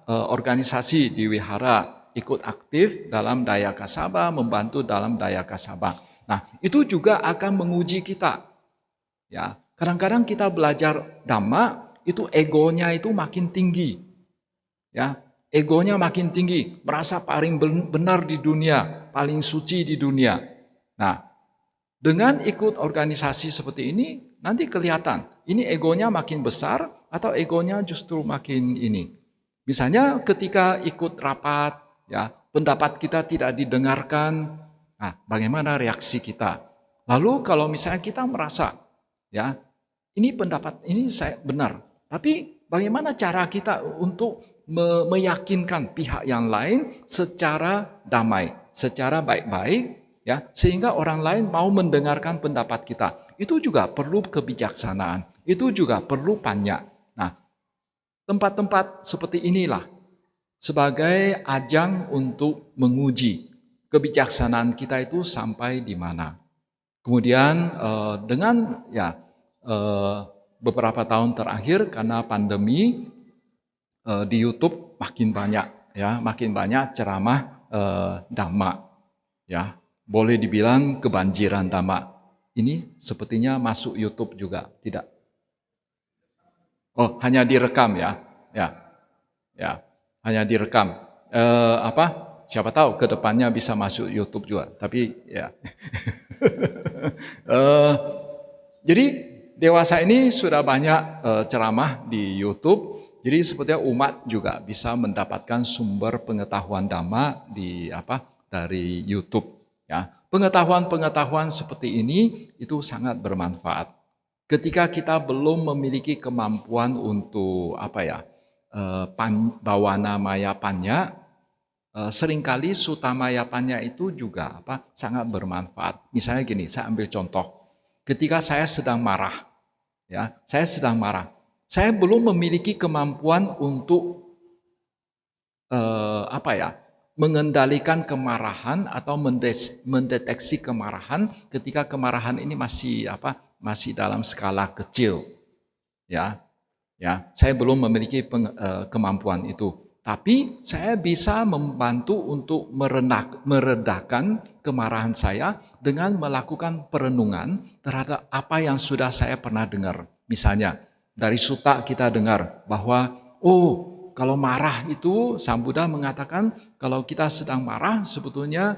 organisasi di wihara, ikut aktif dalam daya kasaba, membantu dalam daya kasaba. Nah, itu juga akan menguji kita. Ya, kadang-kadang kita belajar dhamma itu egonya itu makin tinggi. Ya, egonya makin tinggi, merasa paling benar di dunia, paling suci di dunia. Nah, dengan ikut organisasi seperti ini, nanti kelihatan, ini egonya makin besar atau egonya justru makin ini. Misalnya ketika ikut rapat, ya, pendapat kita tidak didengarkan, nah, bagaimana reaksi kita? Lalu kalau misalnya kita merasa, ya, ini pendapat ini saya benar, tapi bagaimana cara kita untuk meyakinkan pihak yang lain secara damai, secara baik-baik, ya, sehingga orang lain mau mendengarkan pendapat kita. Itu juga perlu kebijaksanaan, itu juga perlu panya. Nah, tempat-tempat seperti inilah sebagai ajang untuk menguji kebijaksanaan kita itu sampai di mana. Kemudian dengan beberapa tahun terakhir karena pandemi di YouTube makin banyak ceramah dhamma, ya, boleh dibilang kebanjiran dhamma. Ini sepertinya masuk YouTube juga, tidak? Oh, hanya direkam ya, hanya direkam. Siapa tahu ke depannya bisa masuk YouTube juga, tapi ya. Jadi dewasa ini sudah banyak ceramah di YouTube. Jadi sepertinya umat juga bisa mendapatkan sumber pengetahuan dhamma dari YouTube. Ya, pengetahuan-pengetahuan seperti ini itu sangat bermanfaat. Ketika kita belum memiliki kemampuan untuk bawana maya panya, seringkali sutamaya panya itu juga sangat bermanfaat. Misalnya gini, saya ambil contoh. Ketika saya sedang marah, saya belum memiliki kemampuan untuk mengendalikan kemarahan atau mendeteksi kemarahan ketika kemarahan ini masih dalam skala kecil. Ya, saya belum memiliki kemampuan itu. Tapi saya bisa membantu untuk meredakan kemarahan saya dengan melakukan perenungan terhadap apa yang sudah saya pernah dengar. Misalnya, dari sutta kita dengar bahwa, kalau marah itu, Sang Buddha mengatakan kalau kita sedang marah sebetulnya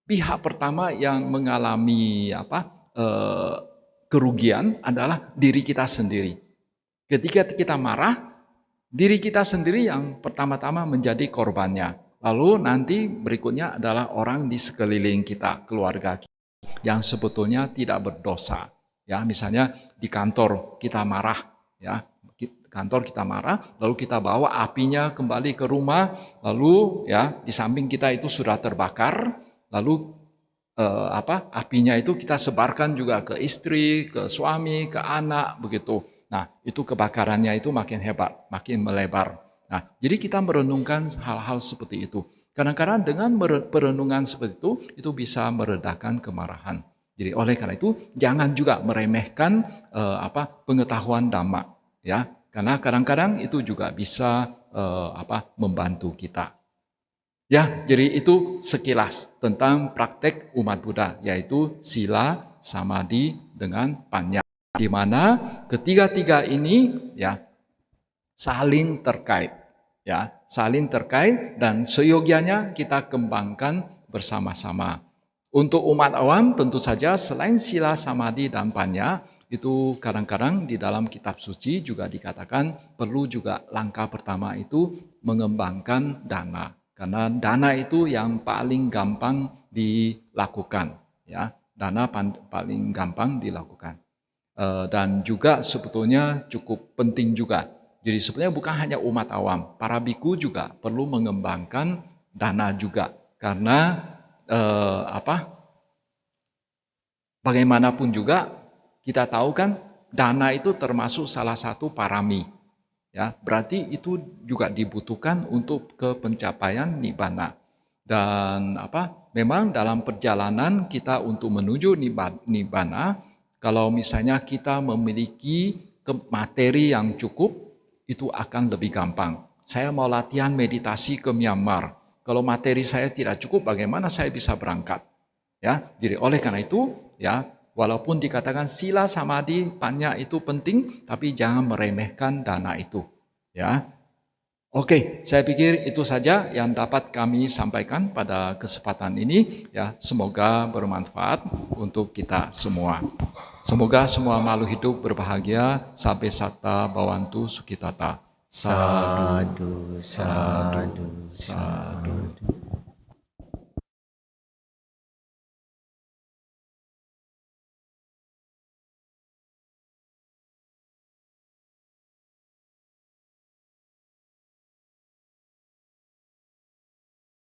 pihak pertama yang mengalami kerugian adalah diri kita sendiri. Ketika kita marah, diri kita sendiri yang pertama-tama menjadi korbannya. Lalu nanti berikutnya adalah orang di sekeliling kita, keluarga kita, yang sebetulnya tidak berdosa. Ya, misalnya di kantor kita marah, ya, kantor kita marah, lalu kita bawa apinya kembali ke rumah, lalu ya di samping kita itu sudah terbakar, lalu apinya itu kita sebarkan juga ke istri, ke suami, ke anak, begitu. Nah, itu kebakarannya itu makin hebat, makin melebar. Nah, jadi kita merenungkan hal-hal seperti itu. Kadang-kadang dengan perenungan seperti itu bisa meredakan kemarahan. Jadi oleh karena itu jangan juga meremehkan pengetahuan Dhamma, ya, karena kadang-kadang itu juga bisa membantu kita. Ya, jadi itu sekilas tentang praktek umat Buddha, yaitu sila, samadhi, dengan panya. Di mana ketiga-tiga ini ya saling terkait, ya saling terkait dan seyogianya kita kembangkan bersama-sama. Untuk umat awam tentu saja selain sila, samadhi, dan panya, itu kadang-kadang di dalam kitab suci juga dikatakan perlu juga langkah pertama itu mengembangkan dana. Karena dana itu yang paling gampang dilakukan, ya. Dana paling gampang dilakukan. Dan juga sebetulnya cukup penting juga. Jadi sebenarnya bukan hanya umat awam, para biku juga perlu mengembangkan dana juga. Karena bagaimanapun juga kita tahu kan dana itu termasuk salah satu parami. Ya, berarti itu juga dibutuhkan untuk ke pencapaian nibbana. Dan memang dalam perjalanan kita untuk menuju nibbana, kalau misalnya kita memiliki materi yang cukup, itu akan lebih gampang. Saya mau latihan meditasi ke Myanmar. Kalau materi saya tidak cukup, bagaimana saya bisa berangkat? Ya, jadi oleh karena itu, ya, walaupun dikatakan sila, samadhi, panya itu penting, tapi jangan meremehkan dana itu. Ya, oke, saya pikir itu saja yang dapat kami sampaikan pada kesempatan ini. Ya, semoga bermanfaat untuk kita semua. Semoga semua makhluk hidup berbahagia. Sabbe satta bhavantu sukhitata. Sadhu, sadhu, sadhu.